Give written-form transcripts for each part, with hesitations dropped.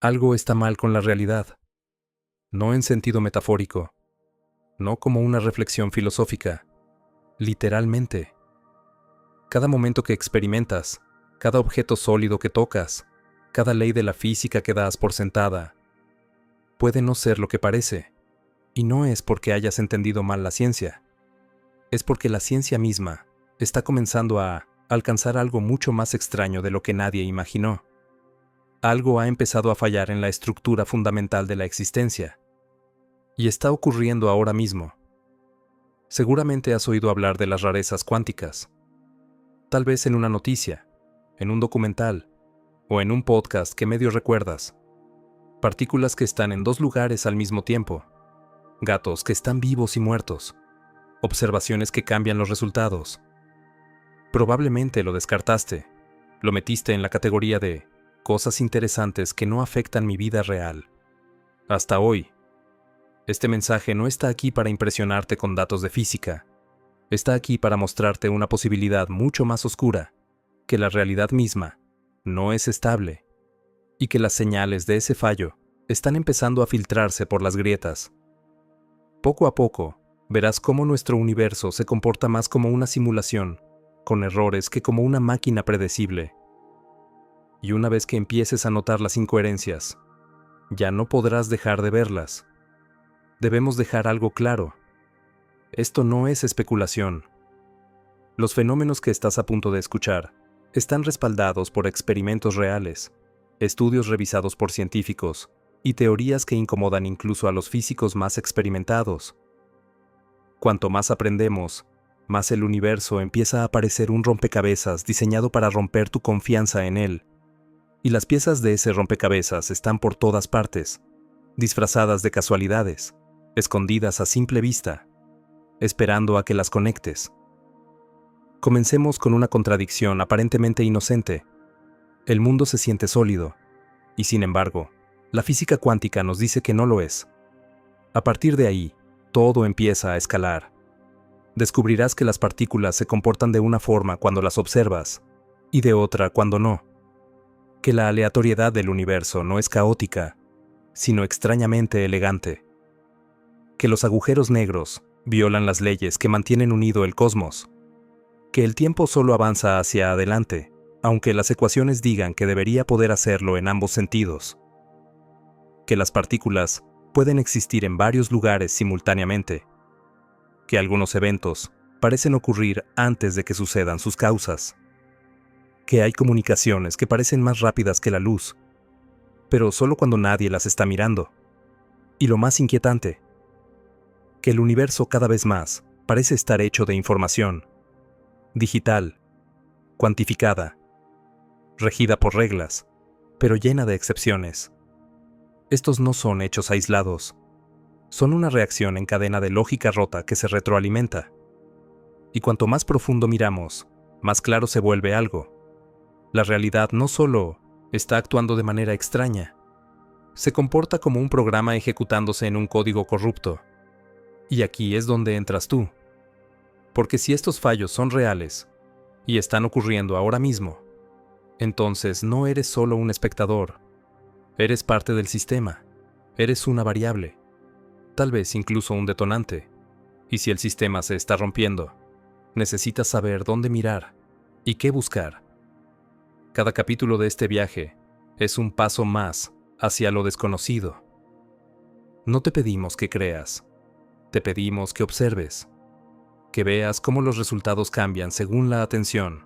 Algo está mal con la realidad, no en sentido metafórico, no como una reflexión filosófica, literalmente. Cada momento que experimentas, cada objeto sólido que tocas, cada ley de la física que das por sentada, puede no ser lo que parece, y no es porque hayas entendido mal la ciencia, es porque la ciencia misma está comenzando a alcanzar algo mucho más extraño de lo que nadie imaginó. Algo ha empezado a fallar en la estructura fundamental de la existencia, y está ocurriendo ahora mismo. Seguramente has oído hablar de las rarezas cuánticas, tal vez en una noticia, en un documental, o en un podcast que medio recuerdas. Partículas que están en dos lugares al mismo tiempo, gatos que están vivos y muertos, observaciones que cambian los resultados. Probablemente lo descartaste, lo metiste en la categoría de cosas interesantes que no afectan mi vida real. Hasta hoy. Este mensaje no está aquí para impresionarte con datos de física. Está aquí para mostrarte una posibilidad mucho más oscura, que la realidad misma no es estable, y que las señales de ese fallo están empezando a filtrarse por las grietas. Poco a poco, verás cómo nuestro universo se comporta más como una simulación, con errores que como una máquina predecible. Y una vez que empieces a notar las incoherencias, ya no podrás dejar de verlas. Debemos dejar algo claro. Esto no es especulación. Los fenómenos que estás a punto de escuchar están respaldados por experimentos reales, estudios revisados por científicos y teorías que incomodan incluso a los físicos más experimentados. Cuanto más aprendemos, más el universo empieza a parecer un rompecabezas diseñado para romper tu confianza en él. Y las piezas de ese rompecabezas están por todas partes, disfrazadas de casualidades, escondidas a simple vista, esperando a que las conectes. Comencemos con una contradicción aparentemente inocente. El mundo se siente sólido, y sin embargo, la física cuántica nos dice que no lo es. A partir de ahí, todo empieza a escalar. Descubrirás que las partículas se comportan de una forma cuando las observas, y de otra cuando no. Que la aleatoriedad del universo no es caótica, sino extrañamente elegante. Que los agujeros negros violan las leyes que mantienen unido el cosmos. Que el tiempo solo avanza hacia adelante, aunque las ecuaciones digan que debería poder hacerlo en ambos sentidos. Que las partículas pueden existir en varios lugares simultáneamente. Que algunos eventos parecen ocurrir antes de que sucedan sus causas. Que hay comunicaciones que parecen más rápidas que la luz, pero solo cuando nadie las está mirando. Y lo más inquietante, que el universo cada vez más parece estar hecho de información, digital, cuantificada, regida por reglas, pero llena de excepciones. Estos no son hechos aislados, son una reacción en cadena de lógica rota que se retroalimenta. Y cuanto más profundo miramos, más claro se vuelve algo. La realidad no solo está actuando de manera extraña, se comporta como un programa ejecutándose en un código corrupto. Y aquí es donde entras tú. Porque si estos fallos son reales y están ocurriendo ahora mismo, entonces no eres solo un espectador, eres parte del sistema, eres una variable, tal vez incluso un detonante. Y si el sistema se está rompiendo, necesitas saber dónde mirar y qué buscar. Cada capítulo de este viaje es un paso más hacia lo desconocido. No te pedimos que creas, te pedimos que observes, que veas cómo los resultados cambian según la atención,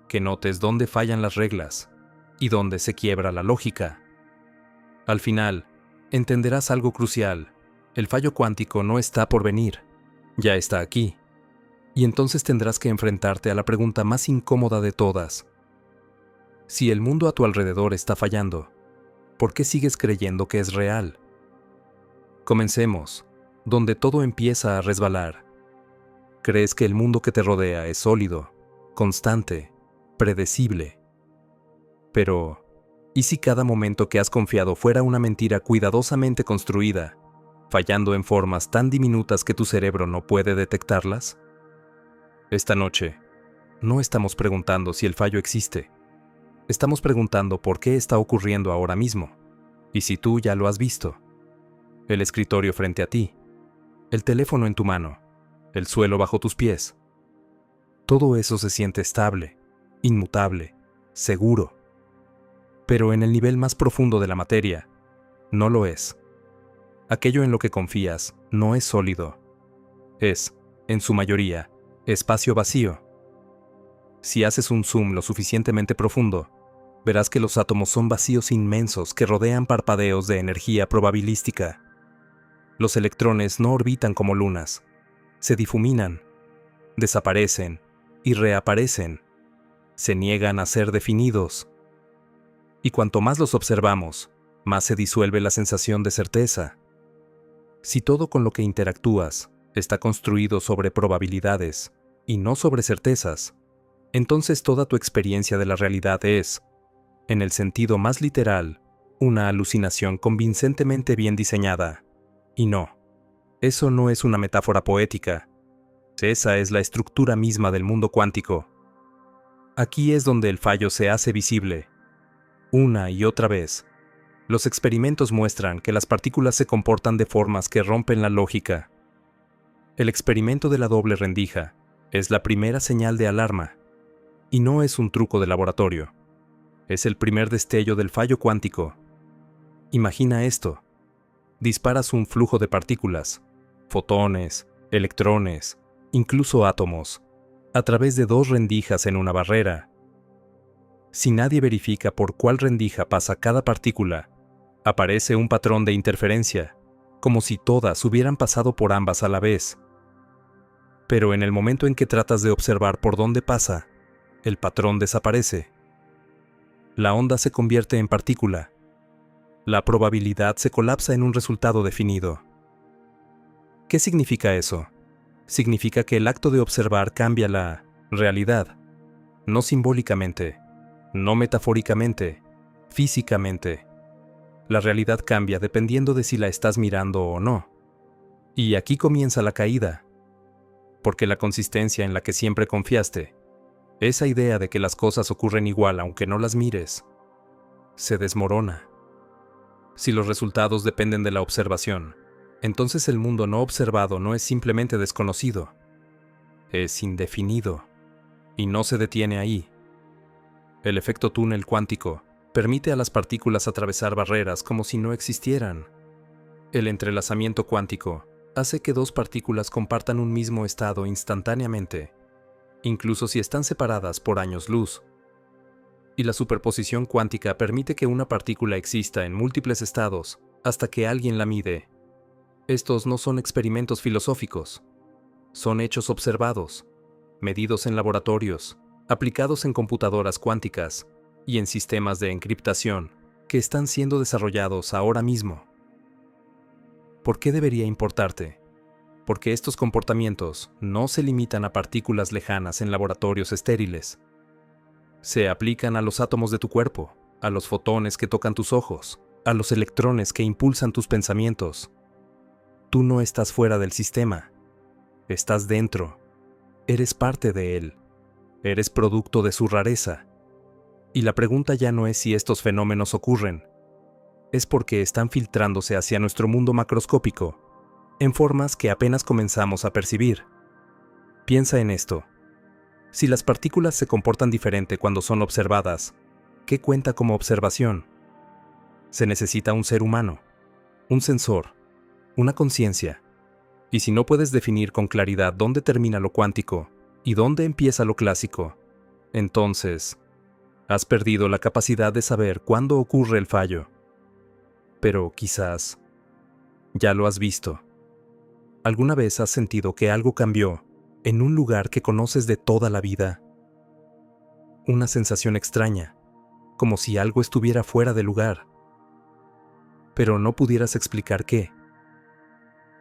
que notes dónde fallan las reglas y dónde se quiebra la lógica. Al final, entenderás algo crucial: el fallo cuántico no está por venir, ya está aquí. Y entonces tendrás que enfrentarte a la pregunta más incómoda de todas. Si el mundo a tu alrededor está fallando, ¿por qué sigues creyendo que es real? Comencemos, donde todo empieza a resbalar. Crees que el mundo que te rodea es sólido, constante, predecible. Pero, ¿y si cada momento que has confiado fuera una mentira cuidadosamente construida, fallando en formas tan diminutas que tu cerebro no puede detectarlas? Esta noche, no estamos preguntando si el fallo existe. Estamos preguntando por qué está ocurriendo ahora mismo. Y si tú ya lo has visto, el escritorio frente a ti, el teléfono en tu mano, el suelo bajo tus pies, todo eso se siente estable, inmutable, seguro. Pero en el nivel más profundo de la materia, no lo es. Aquello en lo que confías no es sólido. Es, en su mayoría, espacio vacío. Si haces un zoom lo suficientemente profundo, verás que los átomos son vacíos inmensos que rodean parpadeos de energía probabilística. Los electrones no orbitan como lunas, se difuminan, desaparecen y reaparecen, se niegan a ser definidos. Y cuanto más los observamos, más se disuelve la sensación de certeza. Si todo con lo que interactúas está construido sobre probabilidades y no sobre certezas, entonces toda tu experiencia de la realidad es, en el sentido más literal, una alucinación convincentemente bien diseñada. Y no, eso no es una metáfora poética. Esa es la estructura misma del mundo cuántico. Aquí es donde el fallo se hace visible. Una y otra vez, los experimentos muestran que las partículas se comportan de formas que rompen la lógica. El experimento de la doble rendija es la primera señal de alarma, y no es un truco de laboratorio. Es el primer destello del fallo cuántico. Imagina esto. Disparas un flujo de partículas, fotones, electrones, incluso átomos, a través de dos rendijas en una barrera. Si nadie verifica por cuál rendija pasa cada partícula, aparece un patrón de interferencia, como si todas hubieran pasado por ambas a la vez. Pero en el momento en que tratas de observar por dónde pasa, el patrón desaparece. La onda se convierte en partícula. La probabilidad se colapsa en un resultado definido. ¿Qué significa eso? Significa que el acto de observar cambia la realidad, no simbólicamente, no metafóricamente, físicamente. La realidad cambia dependiendo de si la estás mirando o no. Y aquí comienza la caída, porque la consistencia en la que siempre confiaste, esa idea de que las cosas ocurren igual aunque no las mires, se desmorona. Si los resultados dependen de la observación, entonces el mundo no observado no es simplemente desconocido, es indefinido, y no se detiene ahí. El efecto túnel cuántico permite a las partículas atravesar barreras como si no existieran. El entrelazamiento cuántico hace que dos partículas compartan un mismo estado instantáneamente, incluso si están separadas por años luz. Y la superposición cuántica permite que una partícula exista en múltiples estados hasta que alguien la mide. Estos no son experimentos filosóficos, son hechos observados, medidos en laboratorios, aplicados en computadoras cuánticas y en sistemas de encriptación que están siendo desarrollados ahora mismo. ¿Por qué debería importarte? Porque estos comportamientos no se limitan a partículas lejanas en laboratorios estériles. Se aplican a los átomos de tu cuerpo, a los fotones que tocan tus ojos, a los electrones que impulsan tus pensamientos. Tú no estás fuera del sistema, estás dentro, eres parte de él, eres producto de su rareza. Y la pregunta ya no es si estos fenómenos ocurren, es porque están filtrándose hacia nuestro mundo macroscópico, en formas que apenas comenzamos a percibir. Piensa en esto. Si las partículas se comportan diferente cuando son observadas, ¿qué cuenta como observación? Se necesita un ser humano, un sensor, una conciencia. Y si no puedes definir con claridad dónde termina lo cuántico y dónde empieza lo clásico, entonces has perdido la capacidad de saber cuándo ocurre el fallo. Pero quizás ya lo has visto. ¿Alguna vez has sentido que algo cambió en un lugar que conoces de toda la vida? Una sensación extraña, como si algo estuviera fuera de lugar, pero no pudieras explicar qué.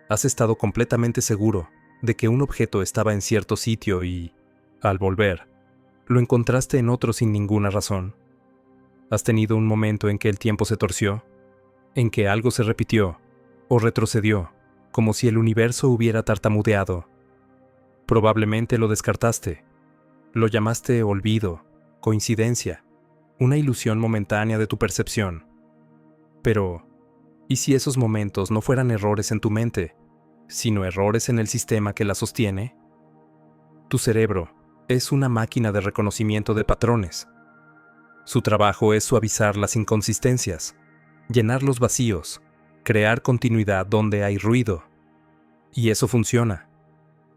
Has estado completamente seguro de que un objeto estaba en cierto sitio y, al volver, lo encontraste en otro sin ninguna razón. ¿Has tenido un momento en que el tiempo se torció? ¿En que algo se repitió o retrocedió, como si el universo hubiera tartamudeado? Probablemente lo descartaste. Lo llamaste olvido, coincidencia, una ilusión momentánea de tu percepción. Pero, ¿y si esos momentos no fueran errores en tu mente, sino errores en el sistema que la sostiene? Tu cerebro es una máquina de reconocimiento de patrones. Su trabajo es suavizar las inconsistencias, llenar los vacíos, crear continuidad donde hay ruido. Y eso funciona,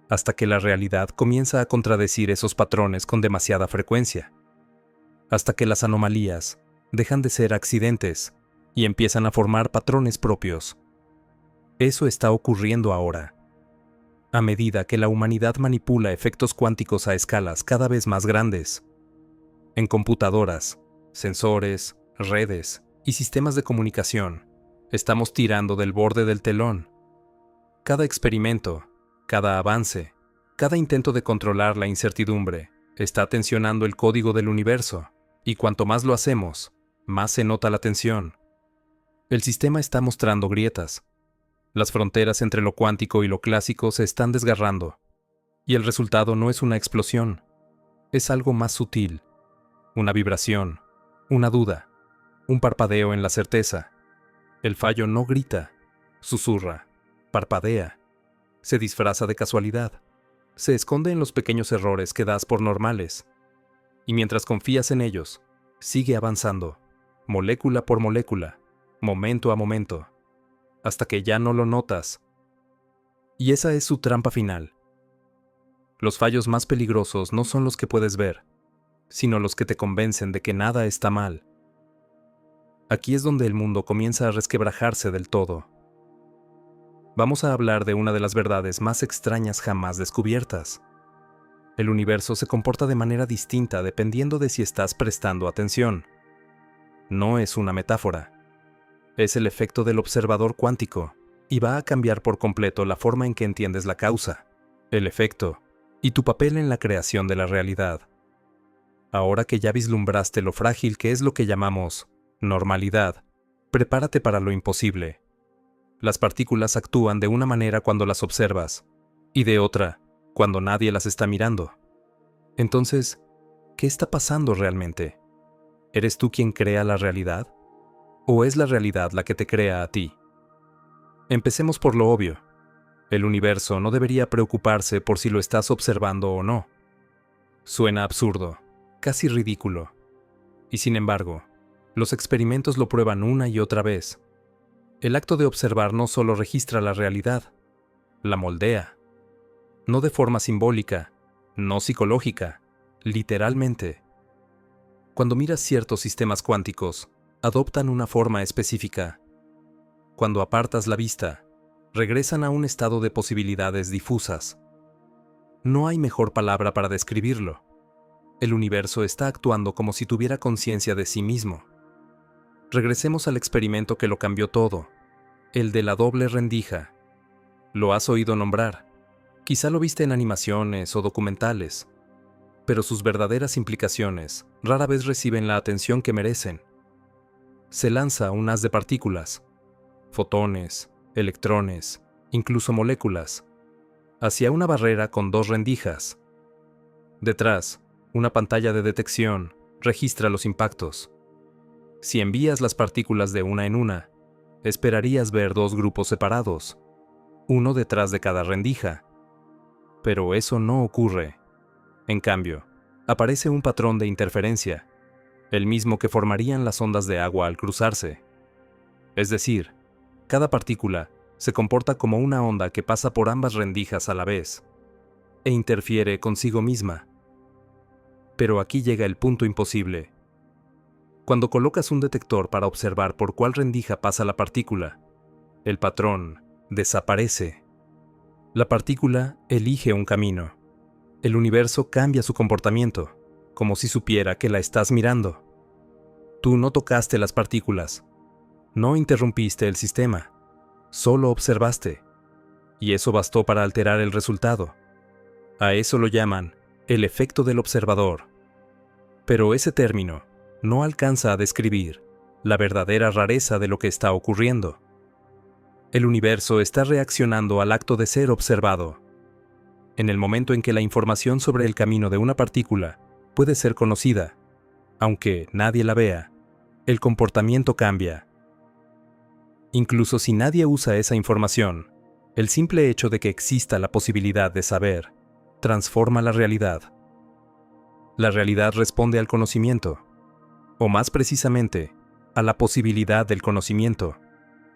hasta que la realidad comienza a contradecir esos patrones con demasiada frecuencia, hasta que las anomalías dejan de ser accidentes y empiezan a formar patrones propios. Eso está ocurriendo ahora. A medida que la humanidad manipula efectos cuánticos a escalas cada vez más grandes, en computadoras, sensores, redes y sistemas de comunicación, estamos tirando del borde del telón. Cada experimento, cada avance, cada intento de controlar la incertidumbre está tensionando el código del universo, y cuanto más lo hacemos, más se nota la tensión. El sistema está mostrando grietas. Las fronteras entre lo cuántico y lo clásico se están desgarrando, y el resultado no es una explosión, es algo más sutil, una vibración, una duda, un parpadeo en la certeza. El fallo no grita, susurra, parpadea, se disfraza de casualidad, se esconde en los pequeños errores que das por normales, y mientras confías en ellos, sigue avanzando, molécula por molécula, momento a momento, hasta que ya no lo notas. Y esa es su trampa final. Los fallos más peligrosos no son los que puedes ver, sino los que te convencen de que nada está mal. Aquí es donde el mundo comienza a resquebrajarse del todo. Vamos a hablar de una de las verdades más extrañas jamás descubiertas. El universo se comporta de manera distinta dependiendo de si estás prestando atención. No es una metáfora. Es el efecto del observador cuántico, y va a cambiar por completo la forma en que entiendes la causa, el efecto, y tu papel en la creación de la realidad. Ahora que ya vislumbraste lo frágil que es lo que llamamos normalidad, prepárate para lo imposible. Las partículas actúan de una manera cuando las observas, y de otra cuando nadie las está mirando. Entonces, ¿qué está pasando realmente? ¿Eres tú quien crea la realidad? ¿O es la realidad la que te crea a ti? Empecemos por lo obvio. El universo no debería preocuparse por si lo estás observando o no. Suena absurdo, casi ridículo. Y sin embargo, los experimentos lo prueban una y otra vez. El acto de observar no solo registra la realidad, la moldea. No de forma simbólica, no psicológica, literalmente. Cuando miras ciertos sistemas cuánticos, adoptan una forma específica. Cuando apartas la vista, regresan a un estado de posibilidades difusas. No hay mejor palabra para describirlo. El universo está actuando como si tuviera conciencia de sí mismo. Regresemos al experimento que lo cambió todo, el de la doble rendija. Lo has oído nombrar. Quizá lo viste en animaciones o documentales, pero sus verdaderas implicaciones rara vez reciben la atención que merecen. Se lanza un haz de partículas, fotones, electrones, incluso moléculas, hacia una barrera con dos rendijas. Detrás, una pantalla de detección registra los impactos. Si envías las partículas de una en una, esperarías ver dos grupos separados, uno detrás de cada rendija. Pero eso no ocurre. En cambio, aparece un patrón de interferencia, el mismo que formarían las ondas de agua al cruzarse. Es decir, cada partícula se comporta como una onda que pasa por ambas rendijas a la vez, e interfiere consigo misma. Pero aquí llega el punto imposible. Cuando colocas un detector para observar por cuál rendija pasa la partícula, el patrón desaparece. La partícula elige un camino. El universo cambia su comportamiento, como si supiera que la estás mirando. Tú no tocaste las partículas, no interrumpiste el sistema, solo observaste, y eso bastó para alterar el resultado. A eso lo llaman el efecto del observador. Pero ese término no alcanza a describir la verdadera rareza de lo que está ocurriendo. El universo está reaccionando al acto de ser observado. En el momento en que la información sobre el camino de una partícula puede ser conocida, aunque nadie la vea, el comportamiento cambia. Incluso si nadie usa esa información, el simple hecho de que exista la posibilidad de saber transforma la realidad. La realidad responde al conocimiento, o más precisamente, a la posibilidad del conocimiento,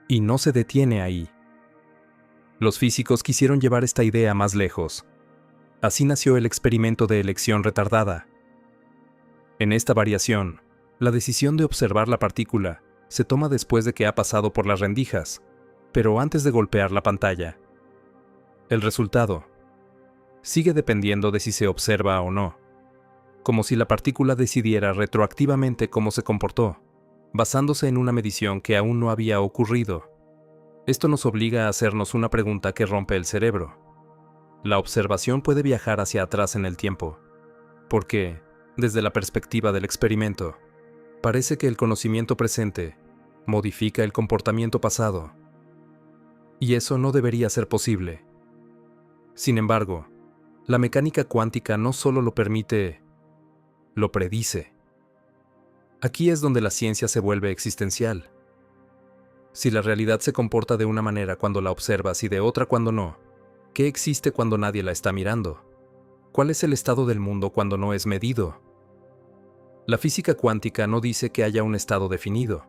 y no se detiene ahí. Los físicos quisieron llevar esta idea más lejos. Así nació el experimento de elección retardada. En esta variación, la decisión de observar la partícula se toma después de que ha pasado por las rendijas, pero antes de golpear la pantalla. El resultado sigue dependiendo de si se observa o no, como si la partícula decidiera retroactivamente cómo se comportó, basándose en una medición que aún no había ocurrido. Esto nos obliga a hacernos una pregunta que rompe el cerebro. La observación puede viajar hacia atrás en el tiempo, porque, desde la perspectiva del experimento, parece que el conocimiento presente modifica el comportamiento pasado. Y eso no debería ser posible. Sin embargo, la mecánica cuántica no solo lo permite, lo predice. Aquí es donde la ciencia se vuelve existencial. Si la realidad se comporta de una manera cuando la observas y de otra cuando no, ¿qué existe cuando nadie la está mirando? ¿Cuál es el estado del mundo cuando no es medido? La física cuántica no dice que haya un estado definido.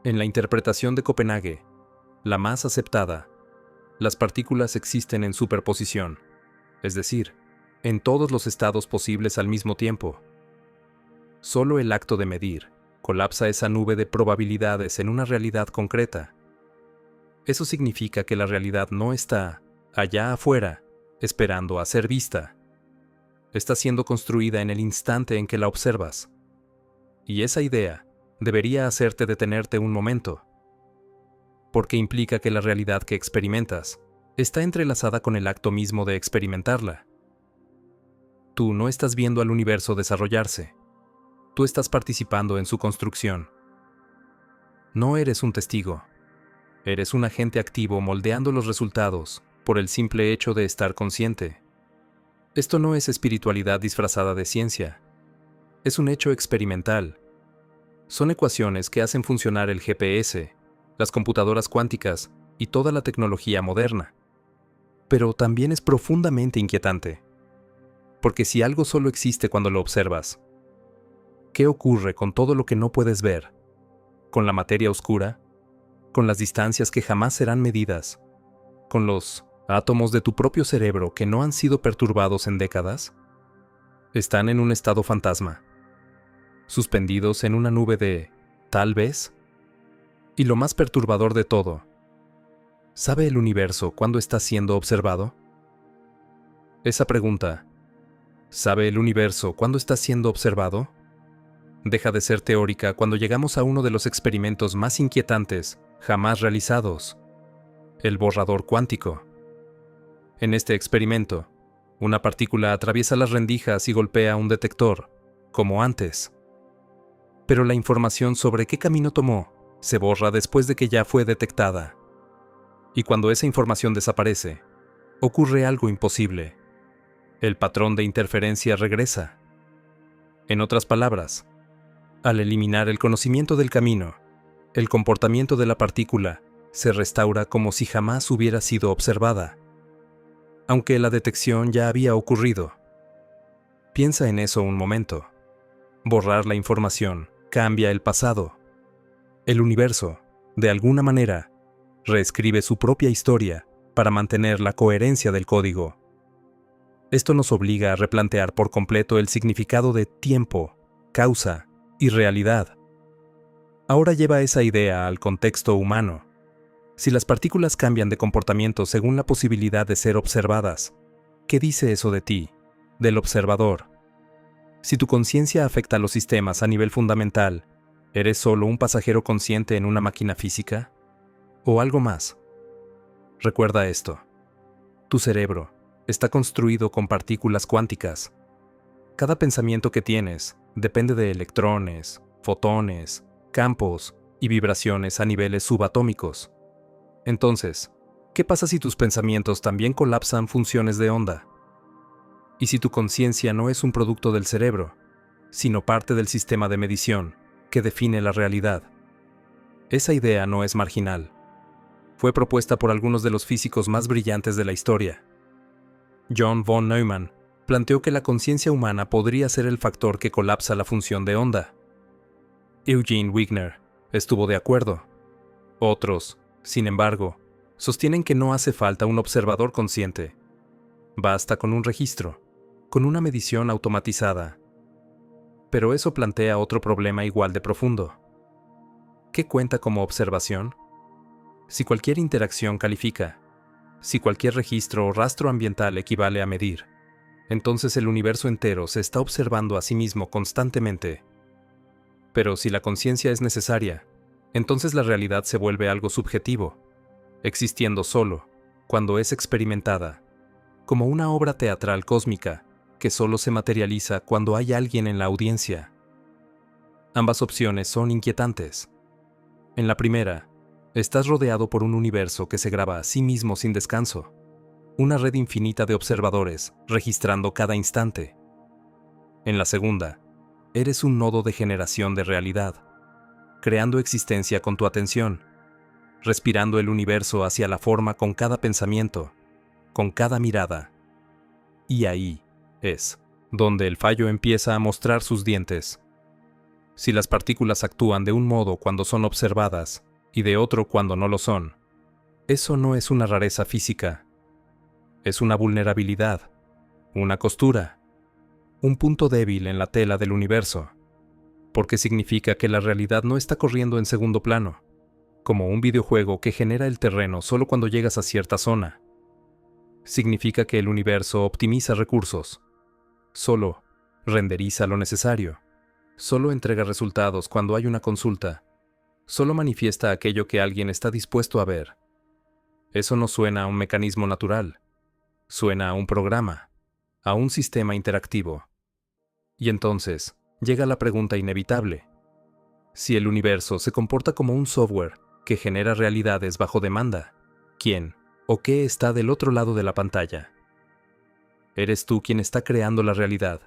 En la interpretación de Copenhague, la más aceptada, las partículas existen en superposición, es decir, en todos los estados posibles al mismo tiempo. Solo el acto de medir colapsa esa nube de probabilidades en una realidad concreta. Eso significa que la realidad no está allá afuera, esperando a ser vista. Está siendo construida en el instante en que la observas. Y esa idea debería hacerte detenerte un momento, porque implica que la realidad que experimentas está entrelazada con el acto mismo de experimentarla. Tú no estás viendo al universo desarrollarse. Tú estás participando en su construcción. No eres un testigo. Eres un agente activo moldeando los resultados por el simple hecho de estar consciente. Esto no es espiritualidad disfrazada de ciencia. Es un hecho experimental. Son ecuaciones que hacen funcionar el GPS, las computadoras cuánticas y toda la tecnología moderna. Pero también es profundamente inquietante. Porque si algo solo existe cuando lo observas, ¿qué ocurre con todo lo que no puedes ver? ¿Con la materia oscura? ¿Con las distancias que jamás serán medidas? ¿Con los átomos de tu propio cerebro que no han sido perturbados en décadas? Están en un estado fantasma, suspendidos en una nube de tal vez. Y lo más perturbador de todo, ¿sabe el universo cuándo está siendo observado? Esa pregunta, ¿sabe el universo cuándo está siendo observado?, deja de ser teórica cuando llegamos a uno de los experimentos más inquietantes jamás realizados, el borrador cuántico. En este experimento, una partícula atraviesa las rendijas y golpea un detector, como antes. Pero la información sobre qué camino tomó se borra después de que ya fue detectada. Y cuando esa información desaparece, ocurre algo imposible. El patrón de interferencia regresa. En otras palabras, al eliminar el conocimiento del camino, el comportamiento de la partícula se restaura como si jamás hubiera sido observada, aunque la detección ya había ocurrido. Piensa en eso un momento. Borrar la información cambia el pasado. El universo, de alguna manera, reescribe su propia historia para mantener la coherencia del código. Esto nos obliga a replantear por completo el significado de tiempo, causa y realidad. Ahora lleva esa idea al contexto humano. Si las partículas cambian de comportamiento según la posibilidad de ser observadas, ¿qué dice eso de ti, del observador? Si tu conciencia afecta a los sistemas a nivel fundamental, ¿eres solo un pasajero consciente en una máquina física? ¿O algo más? Recuerda esto. Tu cerebro está construido con partículas cuánticas. Cada pensamiento que tienes depende de electrones, fotones, campos y vibraciones a niveles subatómicos. Entonces, ¿qué pasa si tus pensamientos también colapsan funciones de onda? ¿Y si tu conciencia no es un producto del cerebro, sino parte del sistema de medición que define la realidad? Esa idea no es marginal. Fue propuesta por algunos de los físicos más brillantes de la historia. John von Neumann planteó que la conciencia humana podría ser el factor que colapsa la función de onda. Eugene Wigner estuvo de acuerdo. Otros, sin embargo, sostienen que no hace falta un observador consciente. Basta con un registro, con una medición automatizada. Pero eso plantea otro problema igual de profundo. ¿Qué cuenta como observación? Si cualquier interacción califica, si cualquier registro o rastro ambiental equivale a medir, entonces el universo entero se está observando a sí mismo constantemente. Pero si la conciencia es necesaria, entonces la realidad se vuelve algo subjetivo, existiendo solo, cuando es experimentada, como una obra teatral cósmica que solo se materializa cuando hay alguien en la audiencia. Ambas opciones son inquietantes. En la primera, estás rodeado por un universo que se graba a sí mismo sin descanso, una red infinita de observadores registrando cada instante. En la segunda, eres un nodo de generación de realidad, creando existencia con tu atención, respirando el universo hacia la forma con cada pensamiento, con cada mirada. Y ahí es donde el fallo empieza a mostrar sus dientes. Si las partículas actúan de un modo cuando son observadas y de otro cuando no lo son, eso no es una rareza física. Es una vulnerabilidad, una costura, un punto débil en la tela del universo, porque significa que la realidad no está corriendo en segundo plano, como un videojuego que genera el terreno solo cuando llegas a cierta zona. Significa que el universo optimiza recursos, solo renderiza lo necesario, solo entrega resultados cuando hay una consulta, solo manifiesta aquello que alguien está dispuesto a ver. Eso no suena a un mecanismo natural, suena a un programa, a un sistema interactivo. Y entonces llega la pregunta inevitable. Si el universo se comporta como un software que genera realidades bajo demanda, ¿quién o qué está del otro lado de la pantalla? ¿Eres tú quien está creando la realidad?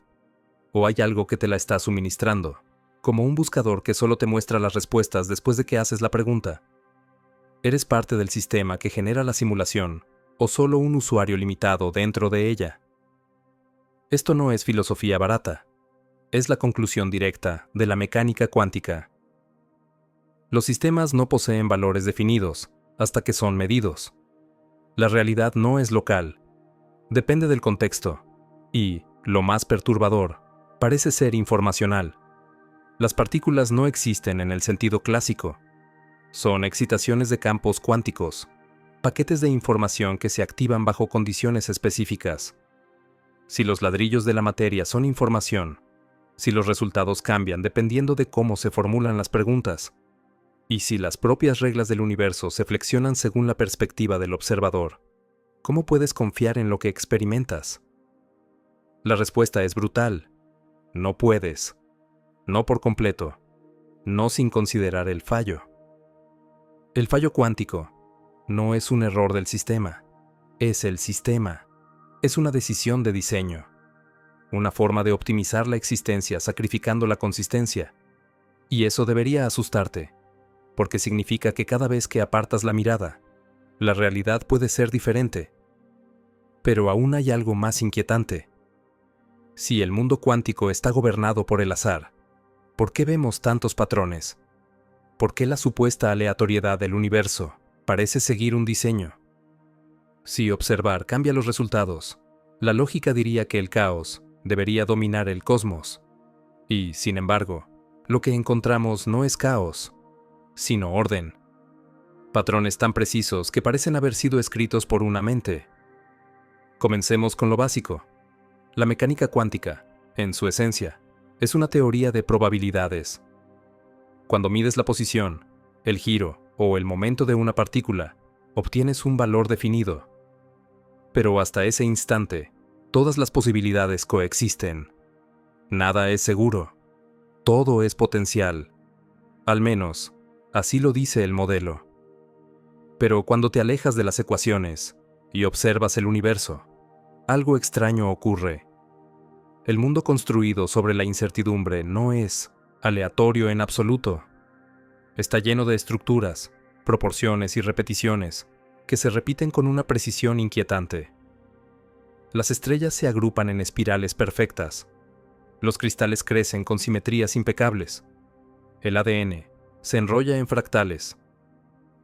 ¿O hay algo que te la está suministrando, como un buscador que solo te muestra las respuestas después de que haces la pregunta? ¿Eres parte del sistema que genera la simulación, o solo un usuario limitado dentro de ella? Esto no es filosofía barata. Es la conclusión directa de la mecánica cuántica. Los sistemas no poseen valores definidos hasta que son medidos. La realidad no es local. Depende del contexto. Y, lo más perturbador, parece ser informacional. Las partículas no existen en el sentido clásico. Son excitaciones de campos cuánticos, paquetes de información que se activan bajo condiciones específicas. Si los ladrillos de la materia son información, si los resultados cambian dependiendo de cómo se formulan las preguntas, y si las propias reglas del universo se flexionan según la perspectiva del observador, ¿cómo puedes confiar en lo que experimentas? La respuesta es brutal. No puedes. No por completo. No sin considerar el fallo. El fallo cuántico no es un error del sistema. Es el sistema. Es una decisión de diseño. Una forma de optimizar la existencia sacrificando la consistencia. Y eso debería asustarte, porque significa que cada vez que apartas la mirada, la realidad puede ser diferente. Pero aún hay algo más inquietante. Si el mundo cuántico está gobernado por el azar, ¿por qué vemos tantos patrones? ¿Por qué la supuesta aleatoriedad del universo parece seguir un diseño? Si observar cambia los resultados, la lógica diría que el caos debería dominar el cosmos. Y, sin embargo, lo que encontramos no es caos, sino orden. Patrones tan precisos que parecen haber sido escritos por una mente. Comencemos con lo básico. La mecánica cuántica, en su esencia, es una teoría de probabilidades. Cuando mides la posición, el giro o el momento de una partícula, obtienes un valor definido. Pero hasta ese instante, todas las posibilidades coexisten. Nada es seguro. Todo es potencial. Al menos, así lo dice el modelo. Pero cuando te alejas de las ecuaciones y observas el universo, algo extraño ocurre. El mundo construido sobre la incertidumbre no es aleatorio en absoluto. Está lleno de estructuras, proporciones y repeticiones que se repiten con una precisión inquietante. Las estrellas se agrupan en espirales perfectas. Los cristales crecen con simetrías impecables. El ADN se enrolla en fractales.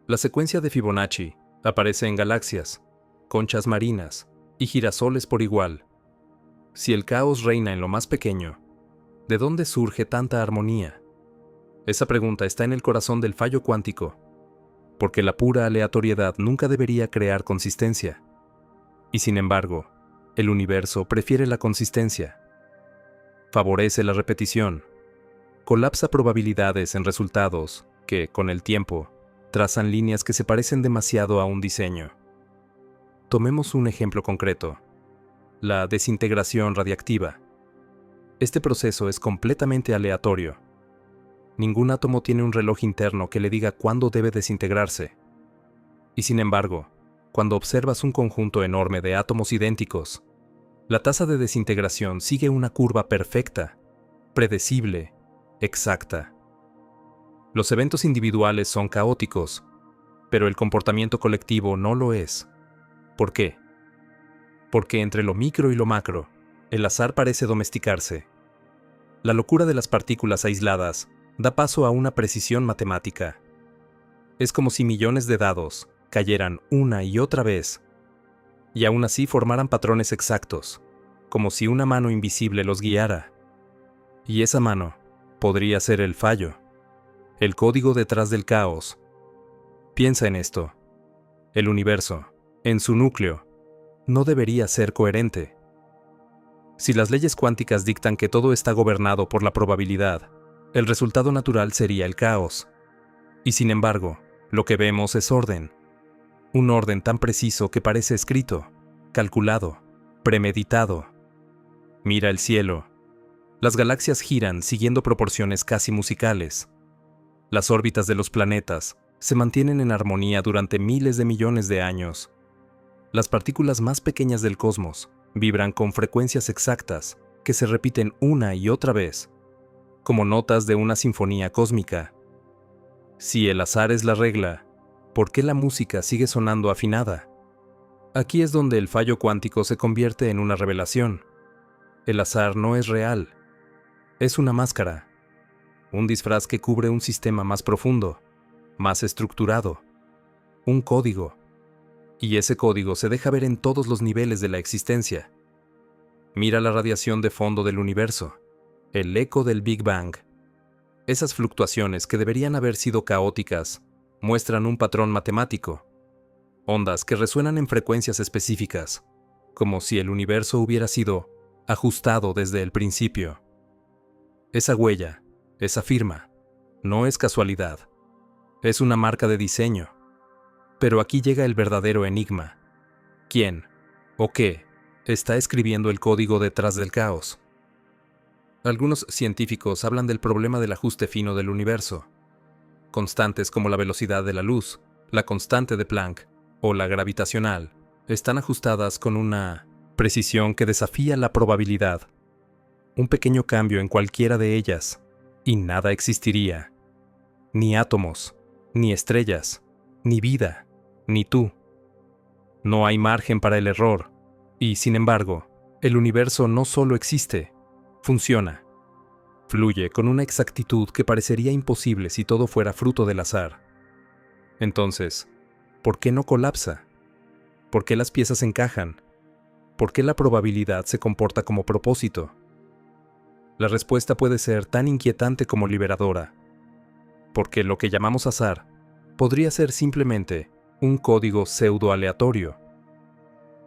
La secuencia de Fibonacci aparece en galaxias, conchas marinas y girasoles por igual. Si el caos reina en lo más pequeño, ¿de dónde surge tanta armonía? Esa pregunta está en el corazón del fallo cuántico, porque la pura aleatoriedad nunca debería crear consistencia. Y sin embargo, el universo prefiere la consistencia. Favorece la repetición. Colapsa probabilidades en resultados que, con el tiempo, trazan líneas que se parecen demasiado a un diseño. Tomemos un ejemplo concreto: la desintegración radiactiva. Este proceso es completamente aleatorio. Ningún átomo tiene un reloj interno que le diga cuándo debe desintegrarse. Y sin embargo, cuando observas un conjunto enorme de átomos idénticos, la tasa de desintegración sigue una curva perfecta, predecible, exacta. Los eventos individuales son caóticos, pero el comportamiento colectivo no lo es. ¿Por qué? Porque entre lo micro y lo macro, el azar parece domesticarse. La locura de las partículas aisladas da paso a una precisión matemática. Es como si millones de dados cayeran una y otra vez, y aún así formaran patrones exactos, como si una mano invisible los guiara. Y esa mano podría ser el fallo, el código detrás del caos. Piensa en esto. El universo, en su núcleo, no debería ser coherente. Si las leyes cuánticas dictan que todo está gobernado por la probabilidad, el resultado natural sería el caos. Y sin embargo, lo que vemos es orden. Un orden tan preciso que parece escrito, calculado, premeditado. Mira el cielo. Las galaxias giran siguiendo proporciones casi musicales. Las órbitas de los planetas se mantienen en armonía durante miles de millones de años. Las partículas más pequeñas del cosmos vibran con frecuencias exactas que se repiten una y otra vez, como notas de una sinfonía cósmica. Si el azar es la regla, ¿por qué la música sigue sonando afinada? Aquí es donde el fallo cuántico se convierte en una revelación. El azar no es real. Es una máscara, un disfraz que cubre un sistema más profundo, más estructurado, un código. Y ese código se deja ver en todos los niveles de la existencia. Mira la radiación de fondo del universo, el eco del Big Bang. Esas fluctuaciones que deberían haber sido caóticas muestran un patrón matemático. Ondas que resuenan en frecuencias específicas, como si el universo hubiera sido ajustado desde el principio. Esa huella, esa firma, no es casualidad. Es una marca de diseño. Pero aquí llega el verdadero enigma. ¿Quién o qué está escribiendo el código detrás del caos? Algunos científicos hablan del problema del ajuste fino del universo. Constantes como la velocidad de la luz, la constante de Planck o la gravitacional están ajustadas con una precisión que desafía la probabilidad. Un pequeño cambio en cualquiera de ellas y nada existiría. Ni átomos, ni estrellas, ni vida, ni tú. No hay margen para el error, y sin embargo, el universo no solo existe, funciona. Fluye con una exactitud que parecería imposible si todo fuera fruto del azar. Entonces, ¿por qué no colapsa? ¿Por qué las piezas encajan? ¿Por qué la probabilidad se comporta como propósito? La respuesta puede ser tan inquietante como liberadora, porque lo que llamamos azar podría ser simplemente un código pseudo-aleatorio.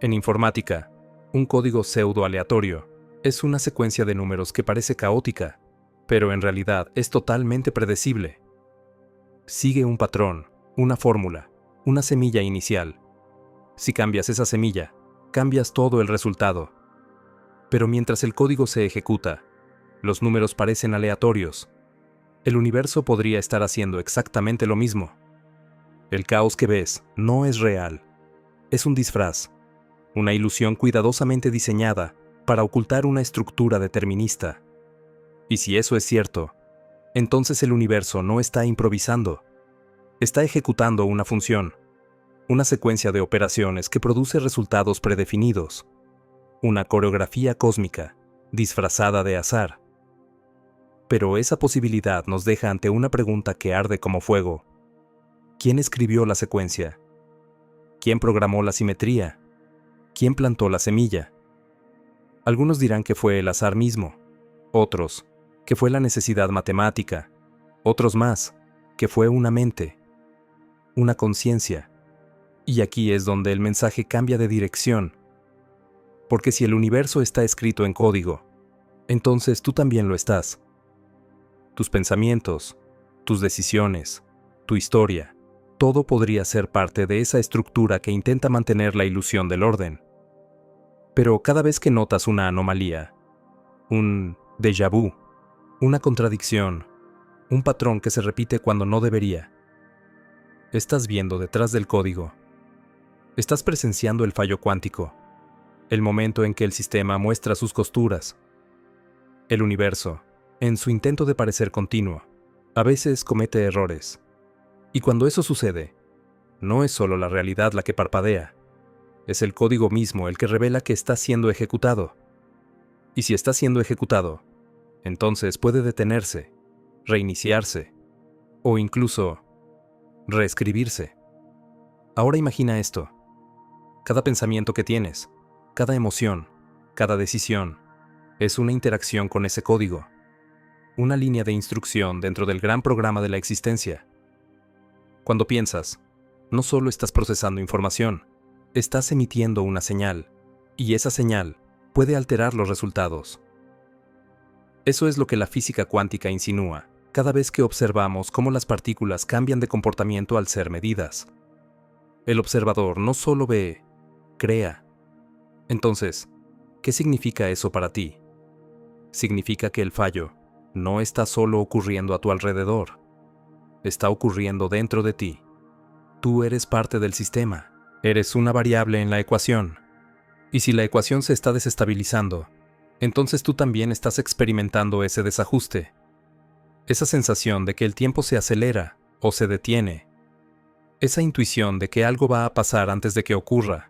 En informática, un código pseudo-aleatorio es una secuencia de números que parece caótica, pero en realidad es totalmente predecible. Sigue un patrón, una fórmula, una semilla inicial. Si cambias esa semilla, cambias todo el resultado. Pero mientras el código se ejecuta, los números parecen aleatorios. El universo podría estar haciendo exactamente lo mismo. El caos que ves no es real. Es un disfraz, una ilusión cuidadosamente diseñada para ocultar una estructura determinista. Y si eso es cierto, entonces el universo no está improvisando. Está ejecutando una función, una secuencia de operaciones que produce resultados predefinidos, una coreografía cósmica, disfrazada de azar. Pero esa posibilidad nos deja ante una pregunta que arde como fuego. ¿Quién escribió la secuencia? ¿Quién programó la simetría? ¿Quién plantó la semilla? Algunos dirán que fue el azar mismo, otros, que fue la necesidad matemática, otros más, que fue una mente, una conciencia. Y aquí es donde el mensaje cambia de dirección. Porque si el universo está escrito en código, entonces tú también lo estás. Tus pensamientos, tus decisiones, tu historia, todo podría ser parte de esa estructura que intenta mantener la ilusión del orden. Pero cada vez que notas una anomalía, un déjà vu, una contradicción, un patrón que se repite cuando no debería, estás viendo detrás del código. Estás presenciando el fallo cuántico, el momento en que el sistema muestra sus costuras. El universo, en su intento de parecer continuo, a veces comete errores. Y cuando eso sucede, no es solo la realidad la que parpadea, es el código mismo el que revela que está siendo ejecutado. Y si está siendo ejecutado, entonces puede detenerse, reiniciarse, o incluso reescribirse. Ahora imagina esto. Cada pensamiento que tienes, cada emoción, cada decisión, es una interacción con ese código, una línea de instrucción dentro del gran programa de la existencia. Cuando piensas, no solo estás procesando información, estás emitiendo una señal, y esa señal puede alterar los resultados. Eso es lo que la física cuántica insinúa cada vez que observamos cómo las partículas cambian de comportamiento al ser medidas. El observador no solo ve, crea. Entonces, ¿qué significa eso para ti? Significa que el fallo no está solo ocurriendo a tu alrededor, está ocurriendo dentro de ti. Tú eres parte del sistema, eres una variable en la ecuación. Y si la ecuación se está desestabilizando, entonces tú también estás experimentando ese desajuste. Esa sensación de que el tiempo se acelera o se detiene. Esa intuición de que algo va a pasar antes de que ocurra.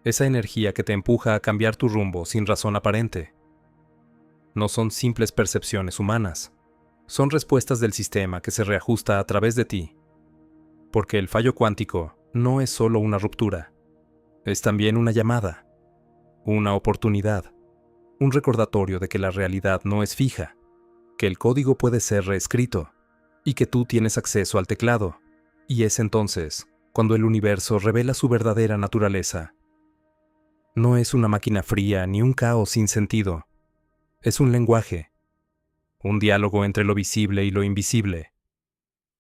Esa energía que te empuja a cambiar tu rumbo sin razón aparente. No son simples percepciones humanas. Son respuestas del sistema que se reajusta a través de ti. Porque el fallo cuántico no es solo una ruptura. Es también una llamada, una oportunidad, un recordatorio de que la realidad no es fija, que el código puede ser reescrito, y que tú tienes acceso al teclado. Y es entonces cuando el universo revela su verdadera naturaleza. No es una máquina fría ni un caos sin sentido. Es un lenguaje, un diálogo entre lo visible y lo invisible,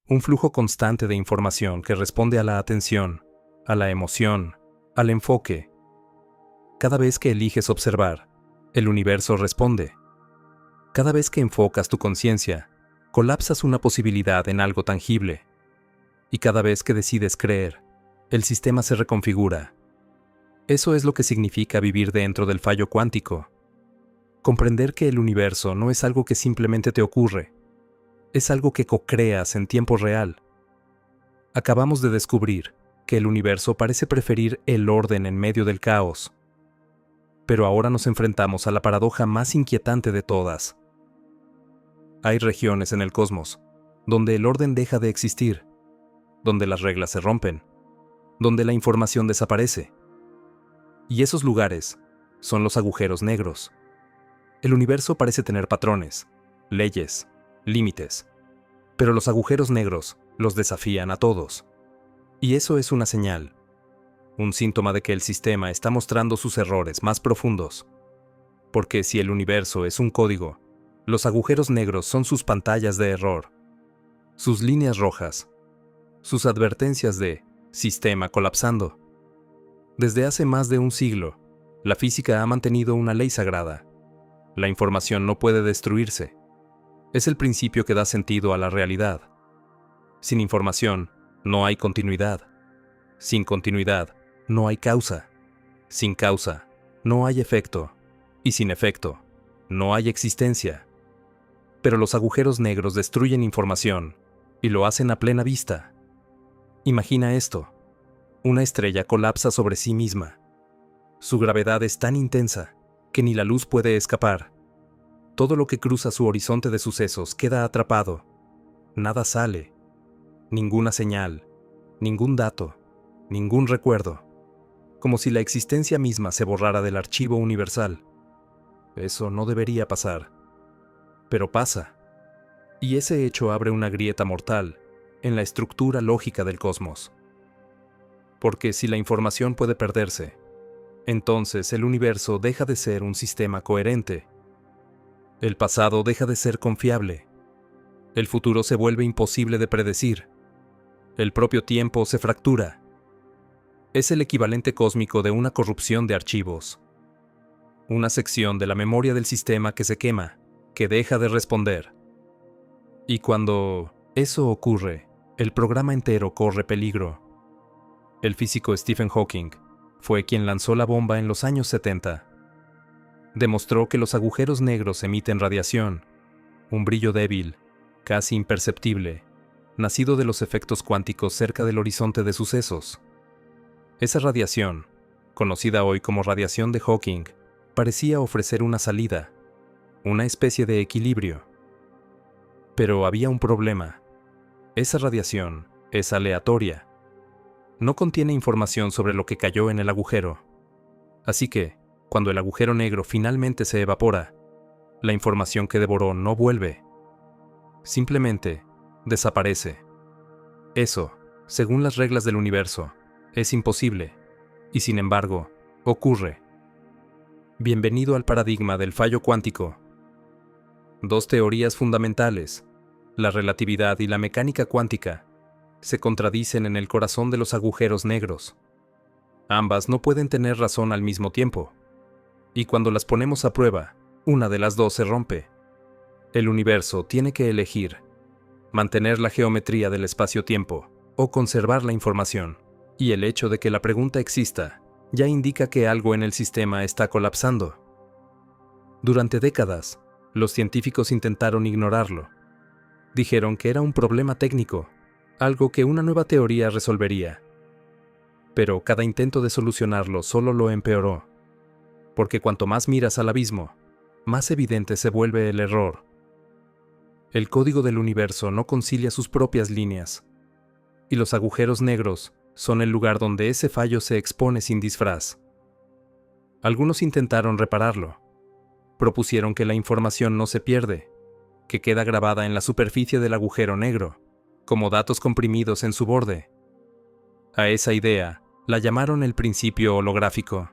un flujo constante de información que responde a la atención, a la emoción, al enfoque. Cada vez que eliges observar, el universo responde. Cada vez que enfocas tu conciencia, colapsas una posibilidad en algo tangible. Y cada vez que decides creer, el sistema se reconfigura. Eso es lo que significa vivir dentro del fallo cuántico. Comprender que el universo no es algo que simplemente te ocurre, es algo que co-creas en tiempo real. Acabamos de descubrir que el universo parece preferir el orden en medio del caos. Pero ahora nos enfrentamos a la paradoja más inquietante de todas. Hay regiones en el cosmos donde el orden deja de existir, donde las reglas se rompen, donde la información desaparece. Y esos lugares son los agujeros negros. El universo parece tener patrones, leyes, límites, pero los agujeros negros los desafían a todos. Y eso es una señal, un síntoma de que el sistema está mostrando sus errores más profundos. Porque si el universo es un código, los agujeros negros son sus pantallas de error, sus líneas rojas, sus advertencias de sistema colapsando. Desde hace más de un siglo, la física ha mantenido una ley sagrada. La información no puede destruirse. Es el principio que da sentido a la realidad. Sin información, no hay continuidad. Sin continuidad, no hay causa. Sin causa, no hay efecto. Y sin efecto, no hay existencia. Pero los agujeros negros destruyen información, y lo hacen a plena vista. Imagina esto. Una estrella colapsa sobre sí misma. Su gravedad es tan intensa que ni la luz puede escapar. Todo lo que cruza su horizonte de sucesos queda atrapado. Nada sale. Ninguna señal, ningún dato, ningún recuerdo. Como si la existencia misma se borrara del archivo universal. Eso no debería pasar. Pero pasa. Y ese hecho abre una grieta mortal en la estructura lógica del cosmos. Porque si la información puede perderse, entonces el universo deja de ser un sistema coherente. El pasado deja de ser confiable. El futuro se vuelve imposible de predecir. El propio tiempo se fractura. Es el equivalente cósmico de una corrupción de archivos. Una sección de la memoria del sistema que se quema, que deja de responder. Y cuando eso ocurre, el programa entero corre peligro. El físico Stephen Hawking fue quien lanzó la bomba en los años 70. Demostró que los agujeros negros emiten radiación, un brillo débil, casi imperceptible, nacido de los efectos cuánticos cerca del horizonte de sucesos. Esa radiación, conocida hoy como radiación de Hawking, parecía ofrecer una salida, una especie de equilibrio. Pero había un problema. Esa radiación es aleatoria. No contiene información sobre lo que cayó en el agujero. Así que, cuando el agujero negro finalmente se evapora, la información que devoró no vuelve. Simplemente desaparece. Eso, según las reglas del universo, es imposible, y sin embargo, ocurre. Bienvenido al paradigma del fallo cuántico. Dos teorías fundamentales, la relatividad y la mecánica cuántica, se contradicen en el corazón de los agujeros negros. Ambas no pueden tener razón al mismo tiempo. Y cuando las ponemos a prueba, una de las dos se rompe. El universo tiene que elegir: mantener la geometría del espacio-tiempo o conservar la información. Y el hecho de que la pregunta exista ya indica que algo en el sistema está colapsando. Durante décadas, los científicos intentaron ignorarlo. Dijeron que era un problema técnico, algo que una nueva teoría resolvería. Pero cada intento de solucionarlo solo lo empeoró. Porque cuanto más miras al abismo, más evidente se vuelve el error. El código del universo no concilia sus propias líneas, y los agujeros negros son el lugar donde ese fallo se expone sin disfraz. Algunos intentaron repararlo. Propusieron que la información no se pierde, que queda grabada en la superficie del agujero negro, como datos comprimidos en su borde. A esa idea la llamaron el principio holográfico.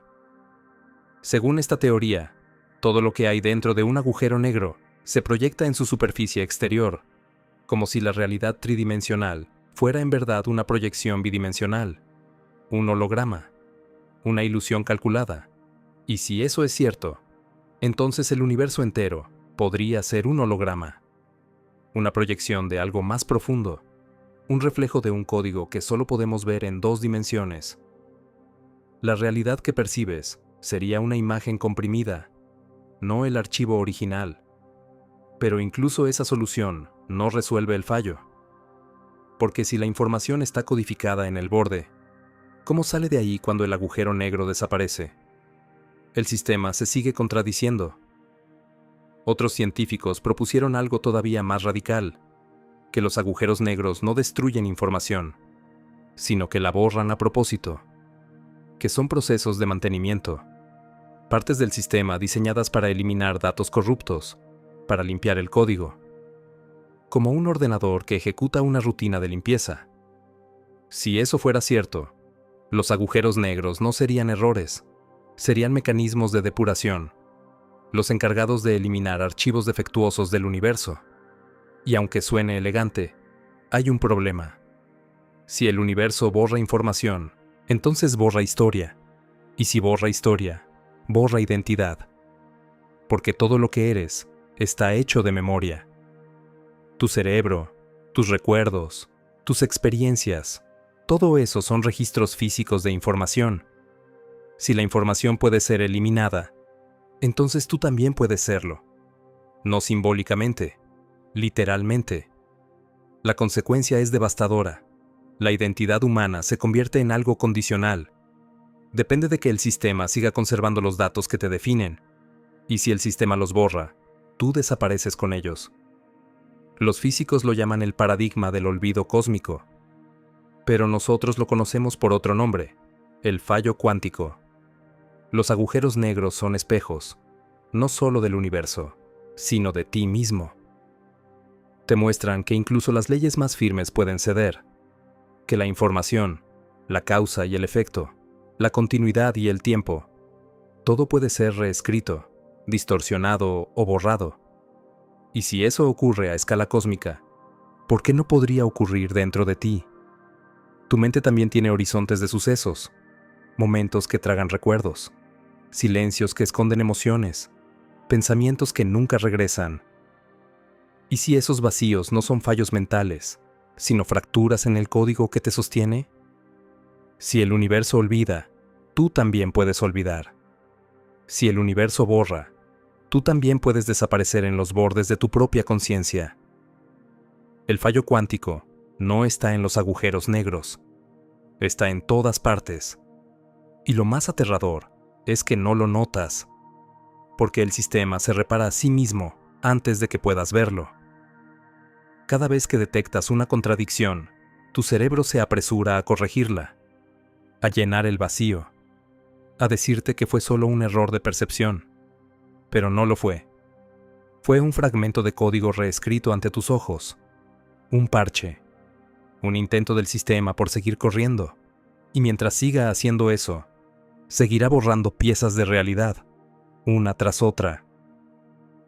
Según esta teoría, todo lo que hay dentro de un agujero negro se proyecta en su superficie exterior, como si la realidad tridimensional fuera en verdad una proyección bidimensional, un holograma, una ilusión calculada. Y si eso es cierto, entonces el universo entero podría ser un holograma, una proyección de algo más profundo, un reflejo de un código que solo podemos ver en dos dimensiones. La realidad que percibes sería una imagen comprimida, no el archivo original. Pero incluso esa solución no resuelve el fallo. Porque si la información está codificada en el borde, ¿cómo sale de ahí cuando el agujero negro desaparece? El sistema se sigue contradiciendo. Otros científicos propusieron algo todavía más radical: que los agujeros negros no destruyen información, sino que la borran a propósito, que son procesos de mantenimiento, partes del sistema diseñadas para eliminar datos corruptos, para limpiar el código, como un ordenador que ejecuta una rutina de limpieza. Si eso fuera cierto, los agujeros negros no serían errores, serían mecanismos de depuración, los encargados de eliminar archivos defectuosos del universo. Y aunque suene elegante, hay un problema. Si el universo borra información, entonces borra historia. Y si borra historia, borra identidad. Porque todo lo que eres está hecho de memoria. Tu cerebro, tus recuerdos, tus experiencias, todo eso son registros físicos de información. Si la información puede ser eliminada, entonces tú también puedes serlo. No simbólicamente, literalmente. La consecuencia es devastadora. La identidad humana se convierte en algo condicional. Depende de que el sistema siga conservando los datos que te definen. Y si el sistema los borra, tú desapareces con ellos. Los físicos lo llaman el paradigma del olvido cósmico. Pero nosotros lo conocemos por otro nombre, el fallo cuántico. Los agujeros negros son espejos, no solo del universo, sino de ti mismo. Te muestran que incluso las leyes más firmes pueden ceder, que la información, la causa y el efecto, la continuidad y el tiempo, todo puede ser reescrito, distorsionado o borrado. Y si eso ocurre a escala cósmica, ¿por qué no podría ocurrir dentro de ti? Tu mente también tiene horizontes de sucesos, momentos que tragan recuerdos, silencios que esconden emociones, pensamientos que nunca regresan. ¿Y si esos vacíos no son fallos mentales, sino fracturas en el código que te sostiene? Si el universo olvida, tú también puedes olvidar. Si el universo borra, tú también puedes desaparecer en los bordes de tu propia conciencia. El fallo cuántico no está en los agujeros negros, está en todas partes. Y lo más aterrador es que no lo notas, porque el sistema se repara a sí mismo antes de que puedas verlo. Cada vez que detectas una contradicción, tu cerebro se apresura a corregirla, a llenar el vacío, a decirte que fue solo un error de percepción. Pero no lo fue. Fue un fragmento de código reescrito ante tus ojos, un parche, un intento del sistema por seguir corriendo, y mientras siga haciendo eso, seguirá borrando piezas de realidad, una tras otra.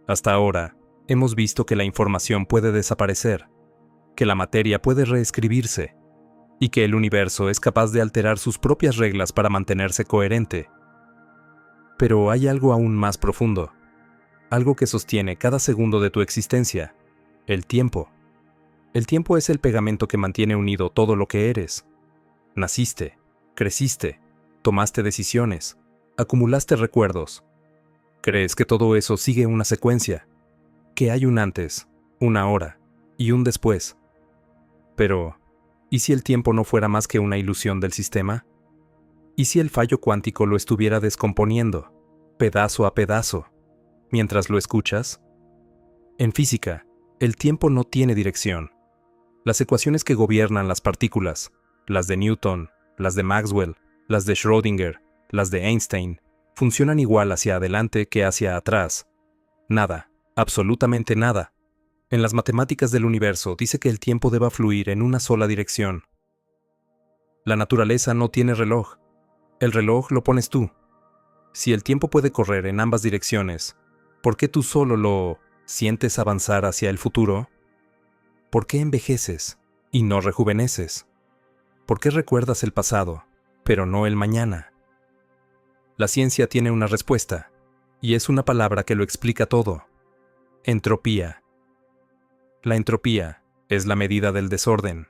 Hasta ahora, hemos visto que la información puede desaparecer, que la materia puede reescribirse, y que el universo es capaz de alterar sus propias reglas para mantenerse coherente. Pero hay algo aún más profundo, algo que sostiene cada segundo de tu existencia, el tiempo. El tiempo es el pegamento que mantiene unido todo lo que eres. Naciste, creciste, tomaste decisiones, acumulaste recuerdos. Crees que todo eso sigue una secuencia, que hay un antes, una ahora y un después. Pero, ¿y si el tiempo no fuera más que una ilusión del sistema? ¿Y si el fallo cuántico lo estuviera descomponiendo, pedazo a pedazo, mientras lo escuchas? En física, el tiempo no tiene dirección. Las ecuaciones que gobiernan las partículas, las de Newton, las de Maxwell, las de Schrödinger, las de Einstein, funcionan igual hacia adelante que hacia atrás. Nada, absolutamente nada. En las matemáticas del universo dice que el tiempo deba fluir en una sola dirección. La naturaleza no tiene reloj. El reloj lo pones tú. Si el tiempo puede correr en ambas direcciones, ¿por qué tú solo lo sientes avanzar hacia el futuro? ¿Por qué envejeces y no rejuveneces? ¿Por qué recuerdas el pasado, pero no el mañana? La ciencia tiene una respuesta, y es una palabra que lo explica todo. Entropía. La entropía es la medida del desorden,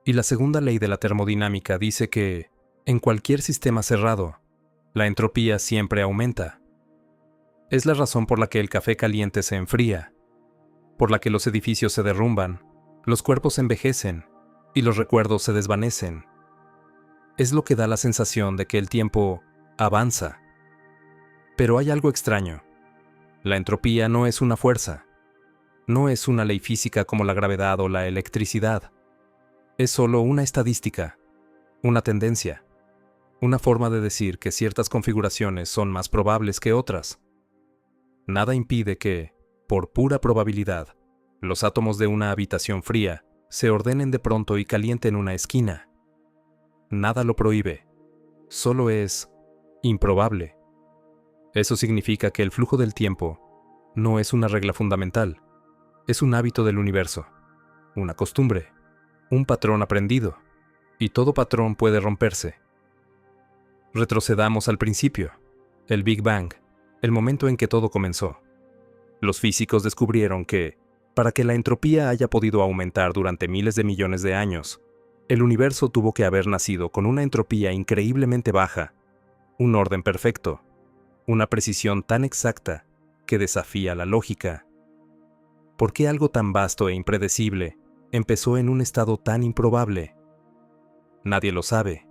y la segunda ley de la termodinámica dice que, en cualquier sistema cerrado, la entropía siempre aumenta. Es la razón por la que el café caliente se enfría, por la que los edificios se derrumban, los cuerpos envejecen y los recuerdos se desvanecen. Es lo que da la sensación de que el tiempo avanza. Pero hay algo extraño. La entropía no es una fuerza. No es una ley física como la gravedad o la electricidad. Es solo una estadística, una tendencia, una forma de decir que ciertas configuraciones son más probables que otras. Nada impide que, por pura probabilidad, los átomos de una habitación fría se ordenen de pronto y calienten una esquina. Nada lo prohíbe, solo es improbable. Eso significa que el flujo del tiempo no es una regla fundamental, es un hábito del universo, una costumbre, un patrón aprendido, y todo patrón puede romperse. Retrocedamos al principio, el Big Bang, el momento en que todo comenzó. Los físicos descubrieron que, para que la entropía haya podido aumentar durante miles de millones de años, el universo tuvo que haber nacido con una entropía increíblemente baja, un orden perfecto, una precisión tan exacta que desafía la lógica. ¿Por qué algo tan vasto e impredecible empezó en un estado tan improbable? Nadie lo sabe.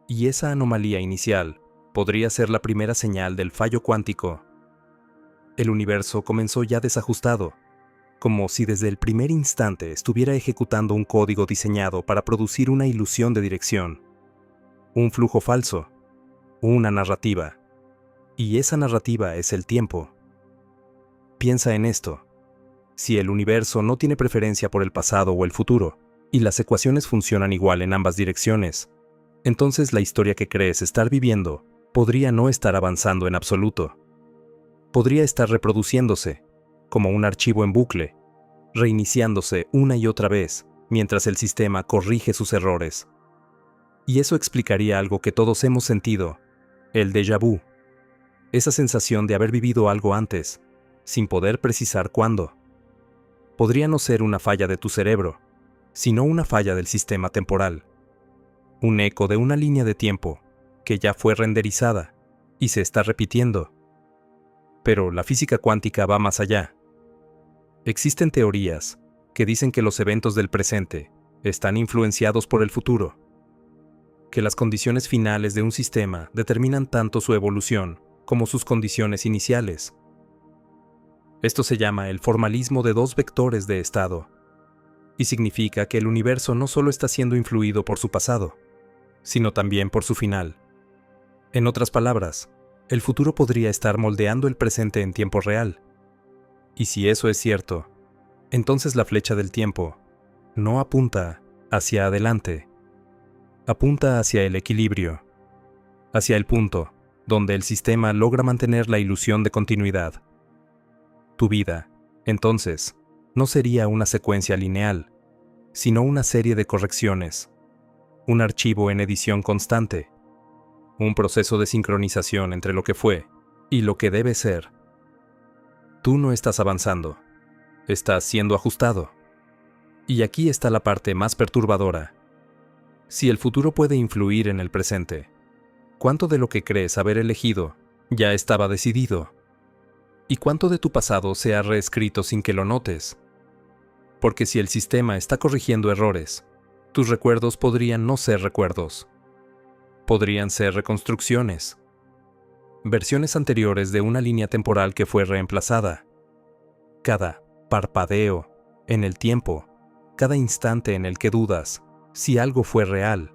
Y esa anomalía inicial podría ser la primera señal del fallo cuántico. El universo comenzó ya desajustado, como si desde el primer instante estuviera ejecutando un código diseñado para producir una ilusión de dirección, un flujo falso, una narrativa. Y esa narrativa es el tiempo. Piensa en esto. Si el universo no tiene preferencia por el pasado o el futuro, y las ecuaciones funcionan igual en ambas direcciones, entonces la historia que crees estar viviendo podría no estar avanzando en absoluto. Podría estar reproduciéndose, como un archivo en bucle, reiniciándose una y otra vez mientras el sistema corrige sus errores. Y eso explicaría algo que todos hemos sentido, el déjà vu. Esa sensación de haber vivido algo antes, sin poder precisar cuándo. Podría no ser una falla de tu cerebro, sino una falla del sistema temporal. Un eco de una línea de tiempo que ya fue renderizada y se está repitiendo. Pero la física cuántica va más allá. Existen teorías que dicen que los eventos del presente están influenciados por el futuro, que las condiciones finales de un sistema determinan tanto su evolución como sus condiciones iniciales. Esto se llama el formalismo de dos vectores de estado, y significa que el universo no solo está siendo influido por su pasado, sino también por su final. En otras palabras, el futuro podría estar moldeando el presente en tiempo real. Y si eso es cierto, entonces la flecha del tiempo no apunta hacia adelante, apunta hacia el equilibrio, hacia el punto donde el sistema logra mantener la ilusión de continuidad. Tu vida, entonces, no sería una secuencia lineal, sino una serie de correcciones, un archivo en edición constante, un proceso de sincronización entre lo que fue y lo que debe ser. Tú no estás avanzando, estás siendo ajustado. Y aquí está la parte más perturbadora. Si el futuro puede influir en el presente, ¿cuánto de lo que crees haber elegido ya estaba decidido? ¿Y cuánto de tu pasado se ha reescrito sin que lo notes? Porque si el sistema está corrigiendo errores, tus recuerdos podrían no ser recuerdos. Podrían ser reconstrucciones. Versiones anteriores de una línea temporal que fue reemplazada. Cada parpadeo en el tiempo, cada instante en el que dudas si algo fue real,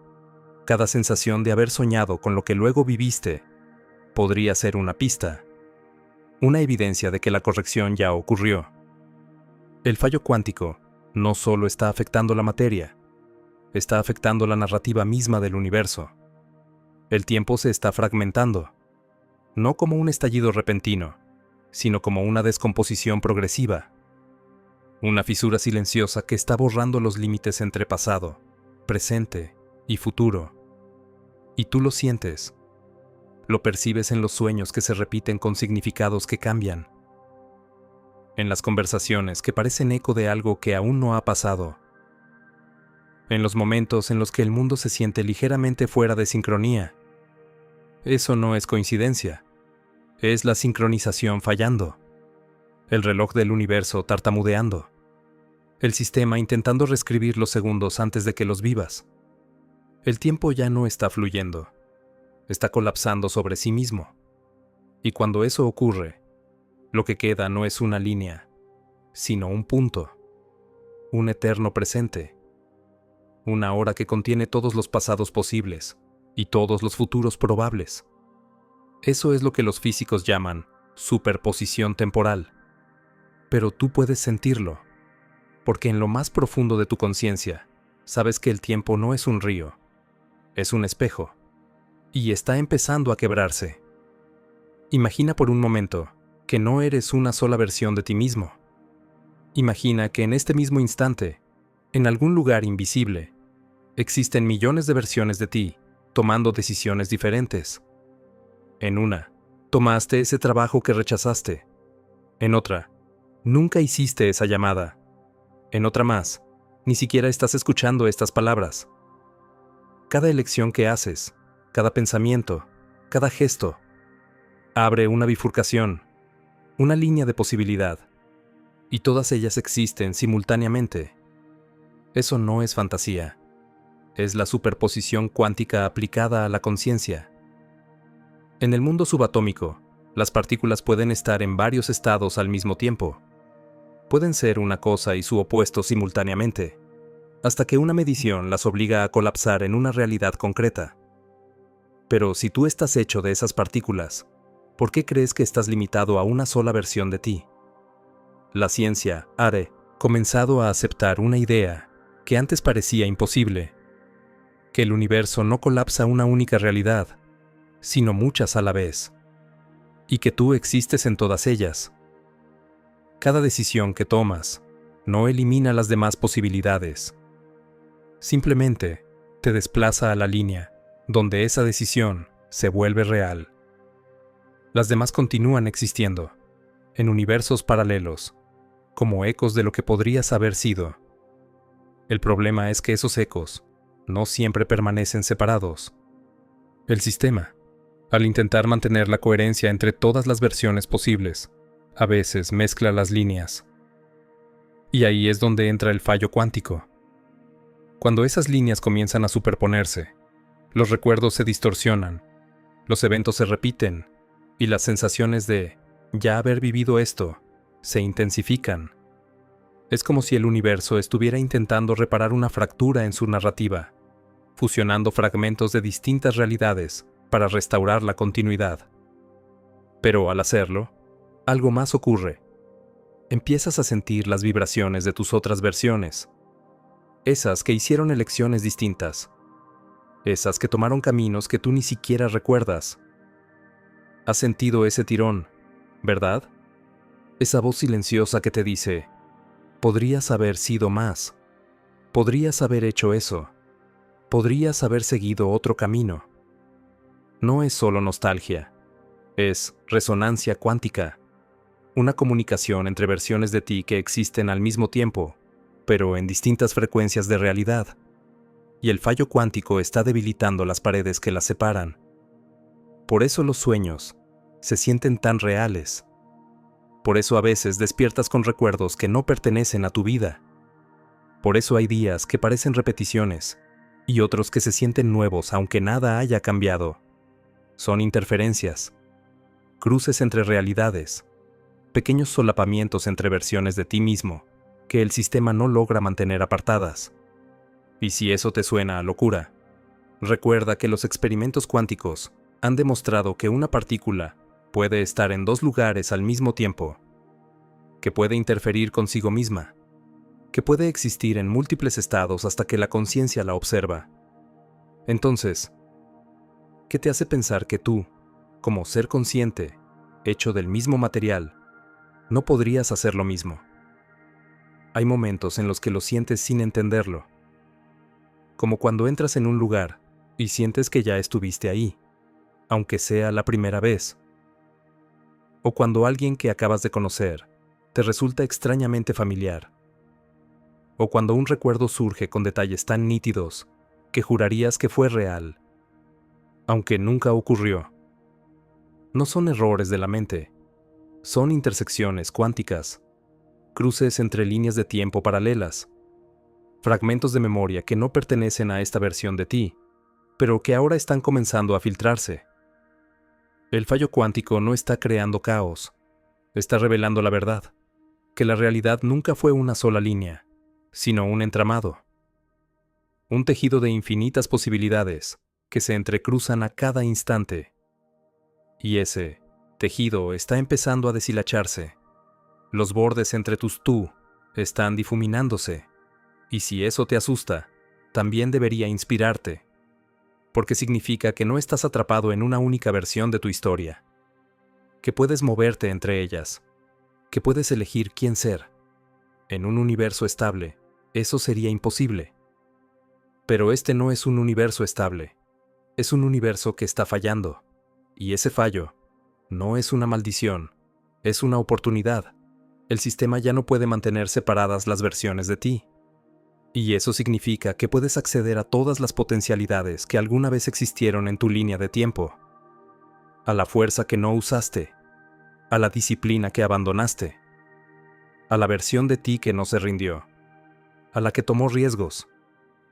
cada sensación de haber soñado con lo que luego viviste, podría ser una pista, una evidencia de que la corrección ya ocurrió. El fallo cuántico no solo está afectando la materia, está afectando la narrativa misma del universo. El tiempo se está fragmentando, no como un estallido repentino, sino como una descomposición progresiva. Una fisura silenciosa que está borrando los límites entre pasado, presente y futuro. Y tú lo sientes. Lo percibes en los sueños que se repiten con significados que cambian. En las conversaciones que parecen eco de algo que aún no ha pasado. En los momentos en los que el mundo se siente ligeramente fuera de sincronía. Eso no es coincidencia. Es la sincronización fallando. El reloj del universo tartamudeando. El sistema intentando reescribir los segundos antes de que los vivas. El tiempo ya no está fluyendo. Está colapsando sobre sí mismo. Y cuando eso ocurre, lo que queda no es una línea, sino un punto. Un eterno presente. Una hora que contiene todos los pasados posibles y todos los futuros probables. Eso es lo que los físicos llaman superposición temporal. Pero tú puedes sentirlo, porque en lo más profundo de tu conciencia, sabes que el tiempo no es un río, es un espejo, y está empezando a quebrarse. Imagina por un momento que no eres una sola versión de ti mismo. Imagina que en este mismo instante, en algún lugar invisible, existen millones de versiones de ti, tomando decisiones diferentes. En una, tomaste ese trabajo que rechazaste. En otra, nunca hiciste esa llamada. En otra más, ni siquiera estás escuchando estas palabras. Cada elección que haces, cada pensamiento, cada gesto, abre una bifurcación, una línea de posibilidad. y todas ellas existen simultáneamente. Eso no es fantasía. Es la superposición cuántica aplicada a la conciencia. En el mundo subatómico, las partículas pueden estar en varios estados al mismo tiempo. Pueden ser una cosa y su opuesto simultáneamente, hasta que una medición las obliga a colapsar en una realidad concreta. Pero si tú estás hecho de esas partículas, ¿por qué crees que estás limitado a una sola versión de ti? La ciencia ha comenzado a aceptar una idea que antes parecía imposible, que el universo no colapsa una única realidad, sino muchas a la vez, y que tú existes en todas ellas. Cada decisión que tomas no elimina las demás posibilidades. Simplemente te desplaza a la línea donde esa decisión se vuelve real. Las demás continúan existiendo, en universos paralelos, como ecos de lo que podrías haber sido. El problema es que esos ecos no siempre permanecen separados. El sistema, al intentar mantener la coherencia entre todas las versiones posibles, a veces mezcla las líneas. Y ahí es donde entra el fallo cuántico. Cuando esas líneas comienzan a superponerse, los recuerdos se distorsionan, los eventos se repiten, y las sensaciones de ya haber vivido esto se intensifican. Es como si el universo estuviera intentando reparar una fractura en su narrativa, fusionando fragmentos de distintas realidades para restaurar la continuidad. Pero al hacerlo, algo más ocurre. Empiezas a sentir las vibraciones de tus otras versiones, esas que hicieron elecciones distintas, esas que tomaron caminos que tú ni siquiera recuerdas. Has sentido ese tirón, ¿verdad? Esa voz silenciosa que te dice, podrías haber sido más, podrías haber hecho eso, podrías haber seguido otro camino. No es solo nostalgia, es resonancia cuántica, una comunicación entre versiones de ti que existen al mismo tiempo, pero en distintas frecuencias de realidad. Y el fallo cuántico está debilitando las paredes que las separan. Por eso los sueños se sienten tan reales. Por eso a veces despiertas con recuerdos que no pertenecen a tu vida. Por eso hay días que parecen repeticiones y otros que se sienten nuevos aunque nada haya cambiado. Son interferencias, cruces entre realidades, pequeños solapamientos entre versiones de ti mismo que el sistema no logra mantener apartadas. Y si eso te suena a locura, recuerda que los experimentos cuánticos han demostrado que una partícula puede estar en dos lugares al mismo tiempo, que puede interferir consigo misma, que puede existir en múltiples estados hasta que la conciencia la observa. Entonces, ¿qué te hace pensar que tú, como ser consciente, hecho del mismo material, no podrías hacer lo mismo? Hay momentos en los que lo sientes sin entenderlo, como cuando entras en un lugar y sientes que ya estuviste ahí, aunque sea la primera vez. O cuando alguien que acabas de conocer te resulta extrañamente familiar. O cuando un recuerdo surge con detalles tan nítidos que jurarías que fue real, aunque nunca ocurrió. No son errores de la mente, son intersecciones cuánticas, cruces entre líneas de tiempo paralelas, fragmentos de memoria que no pertenecen a esta versión de ti, pero que ahora están comenzando a filtrarse. El fallo cuántico no está creando caos, está revelando la verdad, que la realidad nunca fue una sola línea, sino un entramado. Un tejido de infinitas posibilidades que se entrecruzan a cada instante. Y ese tejido está empezando a deshilacharse. Los bordes entre tus tú están difuminándose. Y si eso te asusta, también debería inspirarte, porque significa que no estás atrapado en una única versión de tu historia, que puedes moverte entre ellas, que puedes elegir quién ser. En un universo estable, eso sería imposible. Pero este no es un universo estable, es un universo que está fallando, y ese fallo no es una maldición, es una oportunidad. El sistema ya no puede mantener separadas las versiones de ti. Y eso significa que puedes acceder a todas las potencialidades que alguna vez existieron en tu línea de tiempo, a la fuerza que no usaste, a la disciplina que abandonaste, a la versión de ti que no se rindió, a la que tomó riesgos,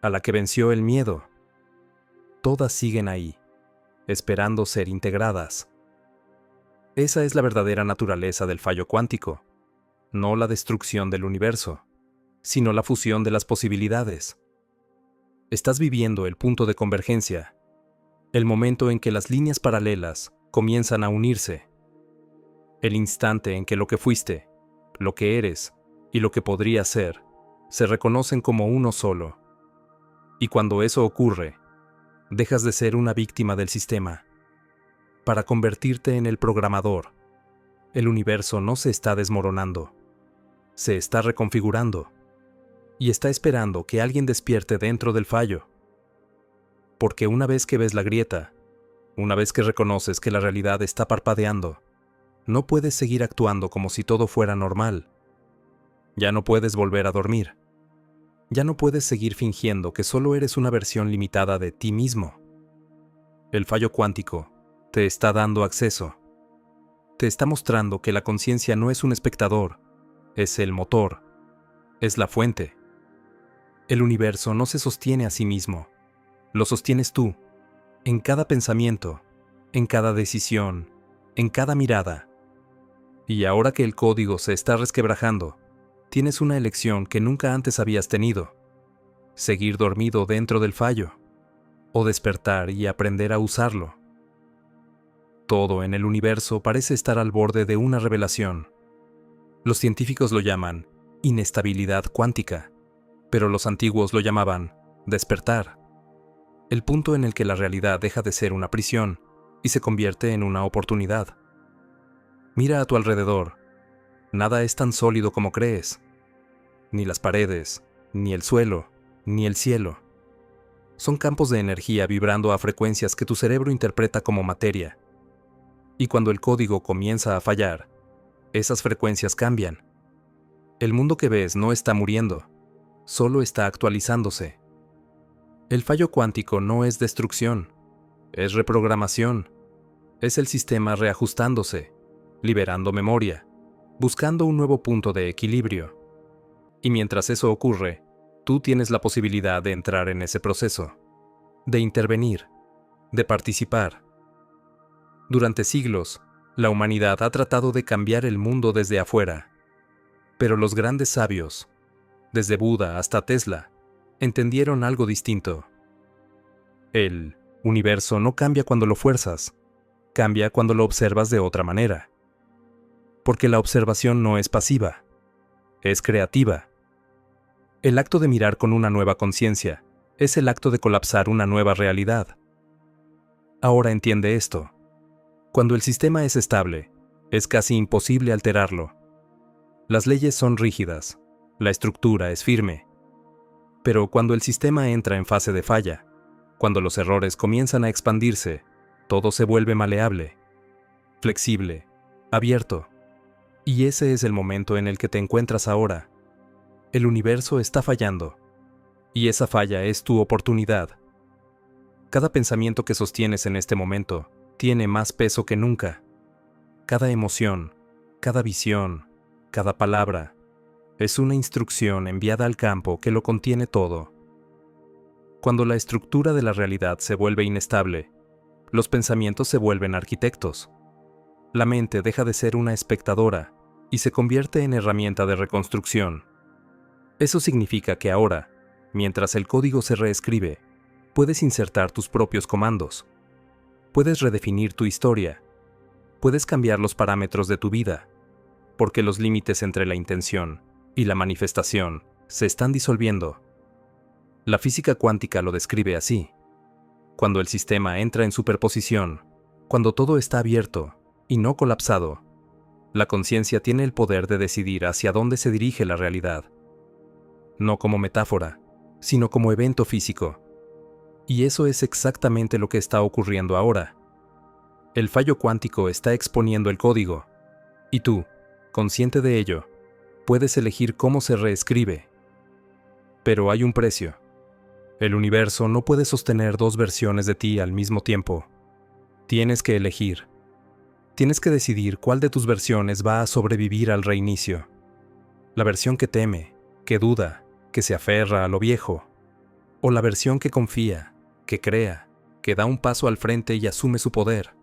a la que venció el miedo. Todas siguen ahí, esperando ser integradas. Esa es la verdadera naturaleza del fallo cuántico, no la destrucción del universo, sino la fusión de las posibilidades. Estás viviendo el punto de convergencia, el momento en que las líneas paralelas comienzan a unirse, el instante en que lo que fuiste, lo que eres y lo que podría ser se reconocen como uno solo. Y cuando eso ocurre, dejas de ser una víctima del sistema para convertirte en el programador. El universo no se está desmoronando, se está reconfigurando y está esperando que alguien despierte dentro del fallo. Porque una vez que ves la grieta, una vez que reconoces que la realidad está parpadeando, no puedes seguir actuando como si todo fuera normal. Ya no puedes volver a dormir. Ya no puedes seguir fingiendo que solo eres una versión limitada de ti mismo. El fallo cuántico te está dando acceso. Te está mostrando que la conciencia no es un espectador, es el motor, es la fuente. El universo no se sostiene a sí mismo, lo sostienes tú, en cada pensamiento, en cada decisión, en cada mirada. Y ahora que el código se está resquebrajando, tienes una elección que nunca antes habías tenido: seguir dormido dentro del fallo, o despertar y aprender a usarlo. Todo en el universo parece estar al borde de una revelación. Los científicos lo llaman inestabilidad cuántica, pero los antiguos lo llamaban despertar. El punto en el que la realidad deja de ser una prisión y se convierte en una oportunidad. Mira a tu alrededor. Nada es tan sólido como crees. Ni las paredes, ni el suelo, ni el cielo. Son campos de energía vibrando a frecuencias que tu cerebro interpreta como materia. Y cuando el código comienza a fallar, esas frecuencias cambian. El mundo que ves no está muriendo, solo está actualizándose. El fallo cuántico no es destrucción, es reprogramación. Es el sistema reajustándose, liberando memoria, buscando un nuevo punto de equilibrio. Y mientras eso ocurre, tú tienes la posibilidad de entrar en ese proceso, de intervenir, de participar. Durante siglos, la humanidad ha tratado de cambiar el mundo desde afuera. Pero los grandes sabios, desde Buda hasta Tesla, entendieron algo distinto. El universo no cambia cuando lo fuerzas, cambia cuando lo observas de otra manera. Porque la observación no es pasiva, es creativa. El acto de mirar con una nueva conciencia es el acto de colapsar una nueva realidad. Ahora entiende esto. Cuando el sistema es estable, es casi imposible alterarlo. Las leyes son rígidas, la estructura es firme. Pero cuando el sistema entra en fase de falla, cuando los errores comienzan a expandirse, todo se vuelve maleable, flexible, abierto. Y ese es el momento en el que te encuentras ahora. El universo está fallando, y esa falla es tu oportunidad. Cada pensamiento que sostienes en este momento tiene más peso que nunca. Cada emoción, cada visión, cada palabra, es una instrucción enviada al campo que lo contiene todo. Cuando la estructura de la realidad se vuelve inestable, los pensamientos se vuelven arquitectos. La mente deja de ser una espectadora y se convierte en herramienta de reconstrucción. Eso significa que ahora, mientras el código se reescribe, puedes insertar tus propios comandos. Puedes redefinir tu historia. Puedes cambiar los parámetros de tu vida, porque los límites entre la intención y la manifestación se están disolviendo. La física cuántica lo describe así. Cuando el sistema entra en superposición, cuando todo está abierto y no colapsado, la conciencia tiene el poder de decidir hacia dónde se dirige la realidad. No como metáfora, sino como evento físico. Y eso es exactamente lo que está ocurriendo ahora. El fallo cuántico está exponiendo el código, y tú, consciente de ello, puedes elegir cómo se reescribe. Pero hay un precio. El universo no puede sostener dos versiones de ti al mismo tiempo. Tienes que elegir. Tienes que decidir cuál de tus versiones va a sobrevivir al reinicio. La versión que teme, que duda, que se aferra a lo viejo. O la versión que confía, que crea, que da un paso al frente y asume su poder.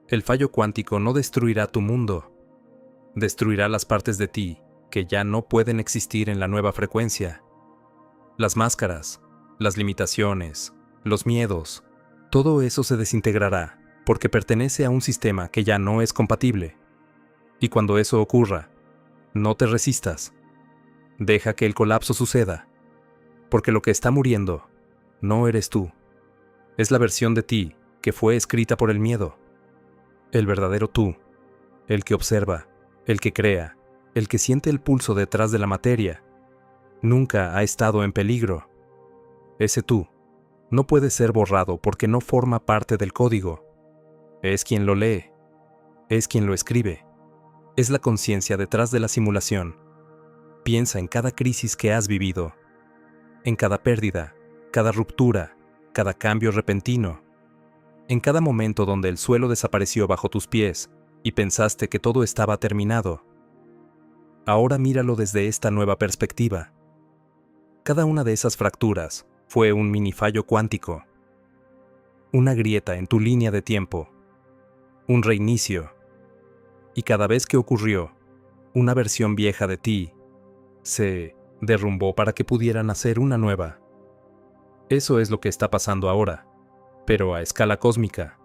El fallo cuántico no destruirá tu mundo. Destruirá las partes de ti que ya no pueden existir en la nueva frecuencia. Las máscaras, las limitaciones, los miedos, todo eso se desintegrará porque pertenece a un sistema que ya no es compatible. Y cuando eso ocurra, no te resistas. Deja que el colapso suceda, porque lo que está muriendo no eres tú. Es la versión de ti que fue escrita por el miedo. El verdadero tú, el que observa, el que crea, el que siente el pulso detrás de la materia, nunca ha estado en peligro. Ese tú no puede ser borrado porque no forma parte del código. Es quien lo lee, es quien lo escribe, es la conciencia detrás de la simulación. Piensa en cada crisis que has vivido, en cada pérdida, cada ruptura, cada cambio repentino, en cada momento donde el suelo desapareció bajo tus pies y pensaste que todo estaba terminado. Ahora míralo desde esta nueva perspectiva. Cada una de esas fracturas fue un mini fallo cuántico, una grieta en tu línea de tiempo, un reinicio, y cada vez que ocurrió, una versión vieja de ti se derrumbó para que pudiera nacer una nueva. Eso es lo que está pasando ahora, pero a escala cósmica.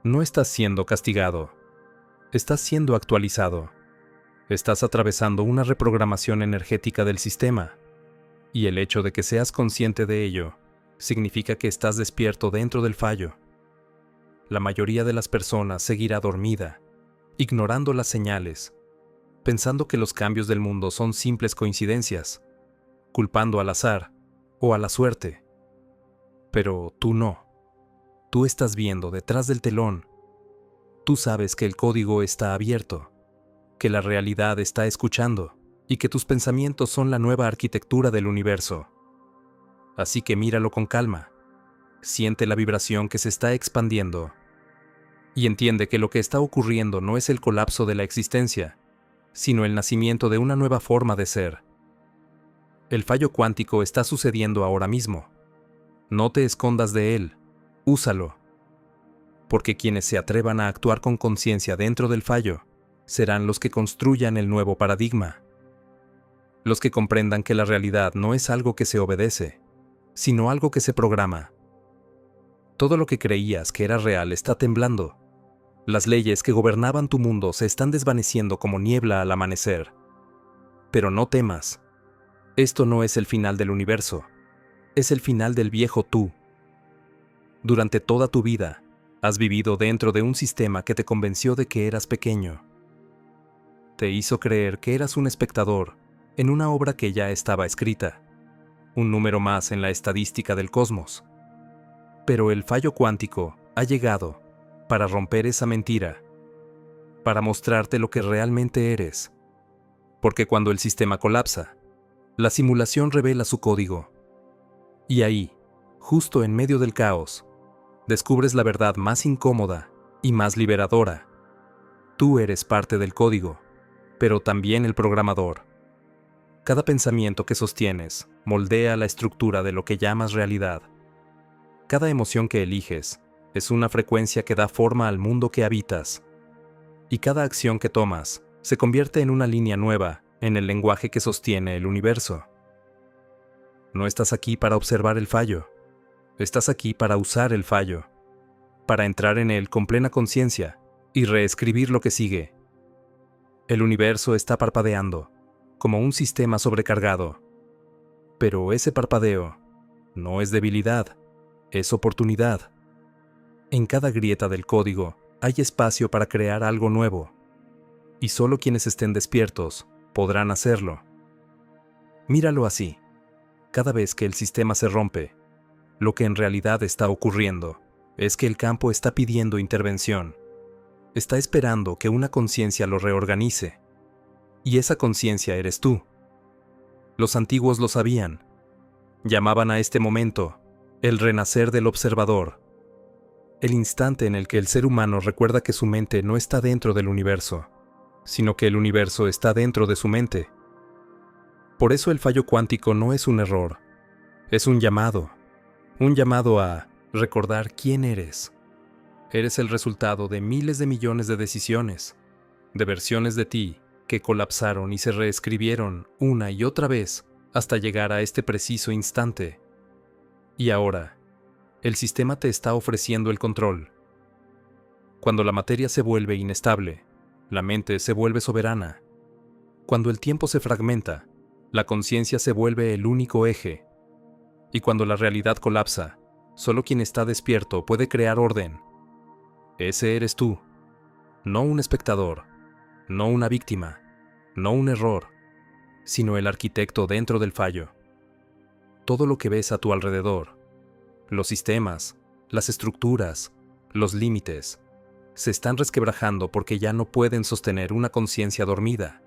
No estás siendo castigado, estás siendo actualizado. Estás atravesando una reprogramación energética del sistema, y el hecho de que seas consciente de ello significa que estás despierto dentro del fallo. La mayoría de las personas seguirá dormida, ignorando las señales, pensando que los cambios del mundo son simples coincidencias, culpando al azar o a la suerte. Pero tú no. Tú estás viendo detrás del telón. Tú sabes que el código está abierto, que la realidad está escuchando y que tus pensamientos son la nueva arquitectura del universo. Así que míralo con calma, siente la vibración que se está expandiendo y entiende que lo que está ocurriendo no es el colapso de la existencia, sino el nacimiento de una nueva forma de ser. El fallo cuántico está sucediendo ahora mismo. No te escondas de él, úsalo. Porque quienes se atrevan a actuar con conciencia dentro del fallo serán los que construyan el nuevo paradigma. Los que comprendan que la realidad no es algo que se obedece, sino algo que se programa. Todo lo que creías que era real está temblando. Las leyes que gobernaban tu mundo se están desvaneciendo como niebla al amanecer. Pero no temas. Esto no es el final del universo. Es el final del viejo tú. Durante toda tu vida, has vivido dentro de un sistema que te convenció de que eras pequeño. Te hizo creer que eras un espectador en una obra que ya estaba escrita, un número más en la estadística del cosmos. Pero el fallo cuántico ha llegado para romper esa mentira, para mostrarte lo que realmente eres. Porque cuando el sistema colapsa, la simulación revela su código. Y ahí, justo en medio del caos, descubres la verdad más incómoda y más liberadora. Tú eres parte del código, pero también el programador. Cada pensamiento que sostienes moldea la estructura de lo que llamas realidad. Cada emoción que eliges es una frecuencia que da forma al mundo que habitas. Y cada acción que tomas se convierte en una línea nueva en el lenguaje que sostiene el universo. No estás aquí para observar el fallo. Estás aquí para usar el fallo, para entrar en él con plena conciencia y reescribir lo que sigue. El universo está parpadeando, como un sistema sobrecargado. Pero ese parpadeo no es debilidad, es oportunidad. En cada grieta del código hay espacio para crear algo nuevo, y solo quienes estén despiertos podrán hacerlo. Míralo así. Cada vez que el sistema se rompe, lo que en realidad está ocurriendo es que el campo está pidiendo intervención. Está esperando que una conciencia lo reorganice. Y esa conciencia eres tú. Los antiguos lo sabían. Llamaban a este momento el renacer del observador. El instante en el que el ser humano recuerda que su mente no está dentro del universo, sino que el universo está dentro de su mente. Por eso el fallo cuántico no es un error, es un llamado a recordar quién eres. Eres el resultado de miles de millones de decisiones, de versiones de ti que colapsaron y se reescribieron una y otra vez hasta llegar a este preciso instante. Y ahora, el sistema te está ofreciendo el control. Cuando la materia se vuelve inestable, la mente se vuelve soberana. Cuando el tiempo se fragmenta, la conciencia se vuelve el único eje. Y cuando la realidad colapsa, solo quien está despierto puede crear orden. Ese eres tú, no un espectador, no una víctima, no un error, sino el arquitecto dentro del fallo. Todo lo que ves a tu alrededor, los sistemas, las estructuras, los límites, se están resquebrajando porque ya no pueden sostener una conciencia dormida.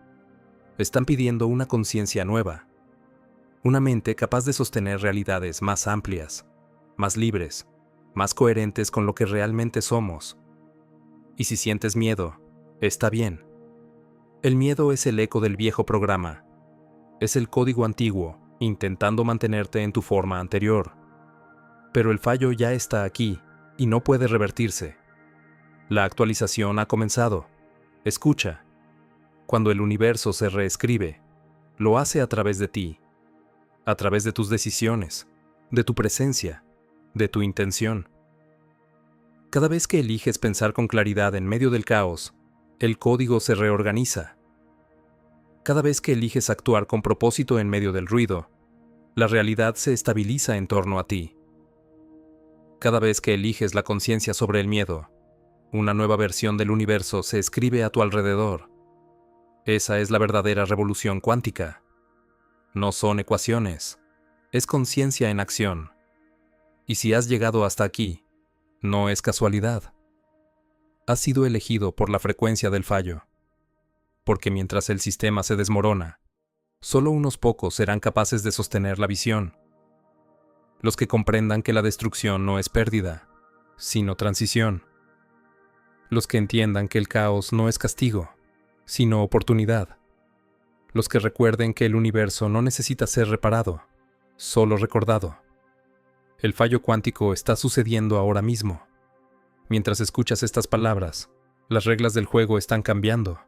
Están pidiendo una conciencia nueva, una mente capaz de sostener realidades más amplias, más libres, más coherentes con lo que realmente somos. Y si sientes miedo, está bien. El miedo es el eco del viejo programa. Es el código antiguo, intentando mantenerte en tu forma anterior. Pero el fallo ya está aquí, y no puede revertirse. La actualización ha comenzado. Escucha. Cuando el universo se reescribe, lo hace a través de ti, a través de tus decisiones, de tu presencia, de tu intención. Cada vez que eliges pensar con claridad en medio del caos, el código se reorganiza. Cada vez que eliges actuar con propósito en medio del ruido, la realidad se estabiliza en torno a ti. Cada vez que eliges la conciencia sobre el miedo, una nueva versión del universo se escribe a tu alrededor. Esa es la verdadera revolución cuántica. No son ecuaciones, es conciencia en acción. Y si has llegado hasta aquí, no es casualidad. Has sido elegido por la frecuencia del fallo. Porque mientras el sistema se desmorona, solo unos pocos serán capaces de sostener la visión. Los que comprendan que la destrucción no es pérdida, sino transición. Los que entiendan que el caos no es castigo, sino oportunidad. Los que recuerden que el universo no necesita ser reparado, solo recordado. El fallo cuántico está sucediendo ahora mismo. Mientras escuchas estas palabras, las reglas del juego están cambiando.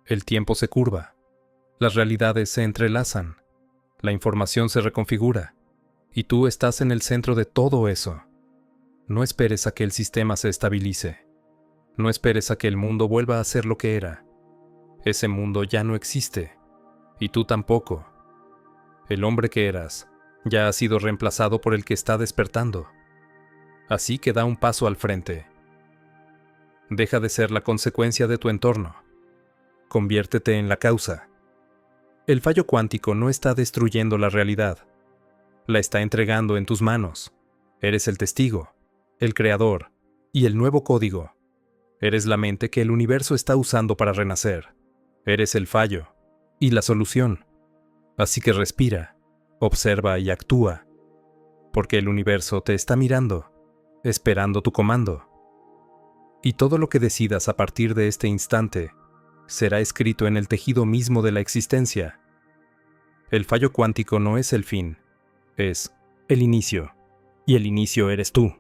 El tiempo se curva. Las realidades se entrelazan. La información se reconfigura. Y tú estás en el centro de todo eso. No esperes a que el sistema se estabilice. No esperes a que el mundo vuelva a ser lo que era. Ese mundo ya no existe. Y tú tampoco. El hombre que eras ya ha sido reemplazado por el que está despertando. Así que da un paso al frente. Deja de ser la consecuencia de tu entorno. Conviértete en la causa. El fallo cuántico no está destruyendo la realidad. La está entregando en tus manos. Eres el testigo, el creador y el nuevo código. Eres la mente que el universo está usando para renacer. Eres el fallo y la solución. Así que respira, observa y actúa. Porque el universo te está mirando, esperando tu comando. Y todo lo que decidas a partir de este instante será escrito en el tejido mismo de la existencia. El fallo cuántico no es el fin, es el inicio. Y el inicio eres tú.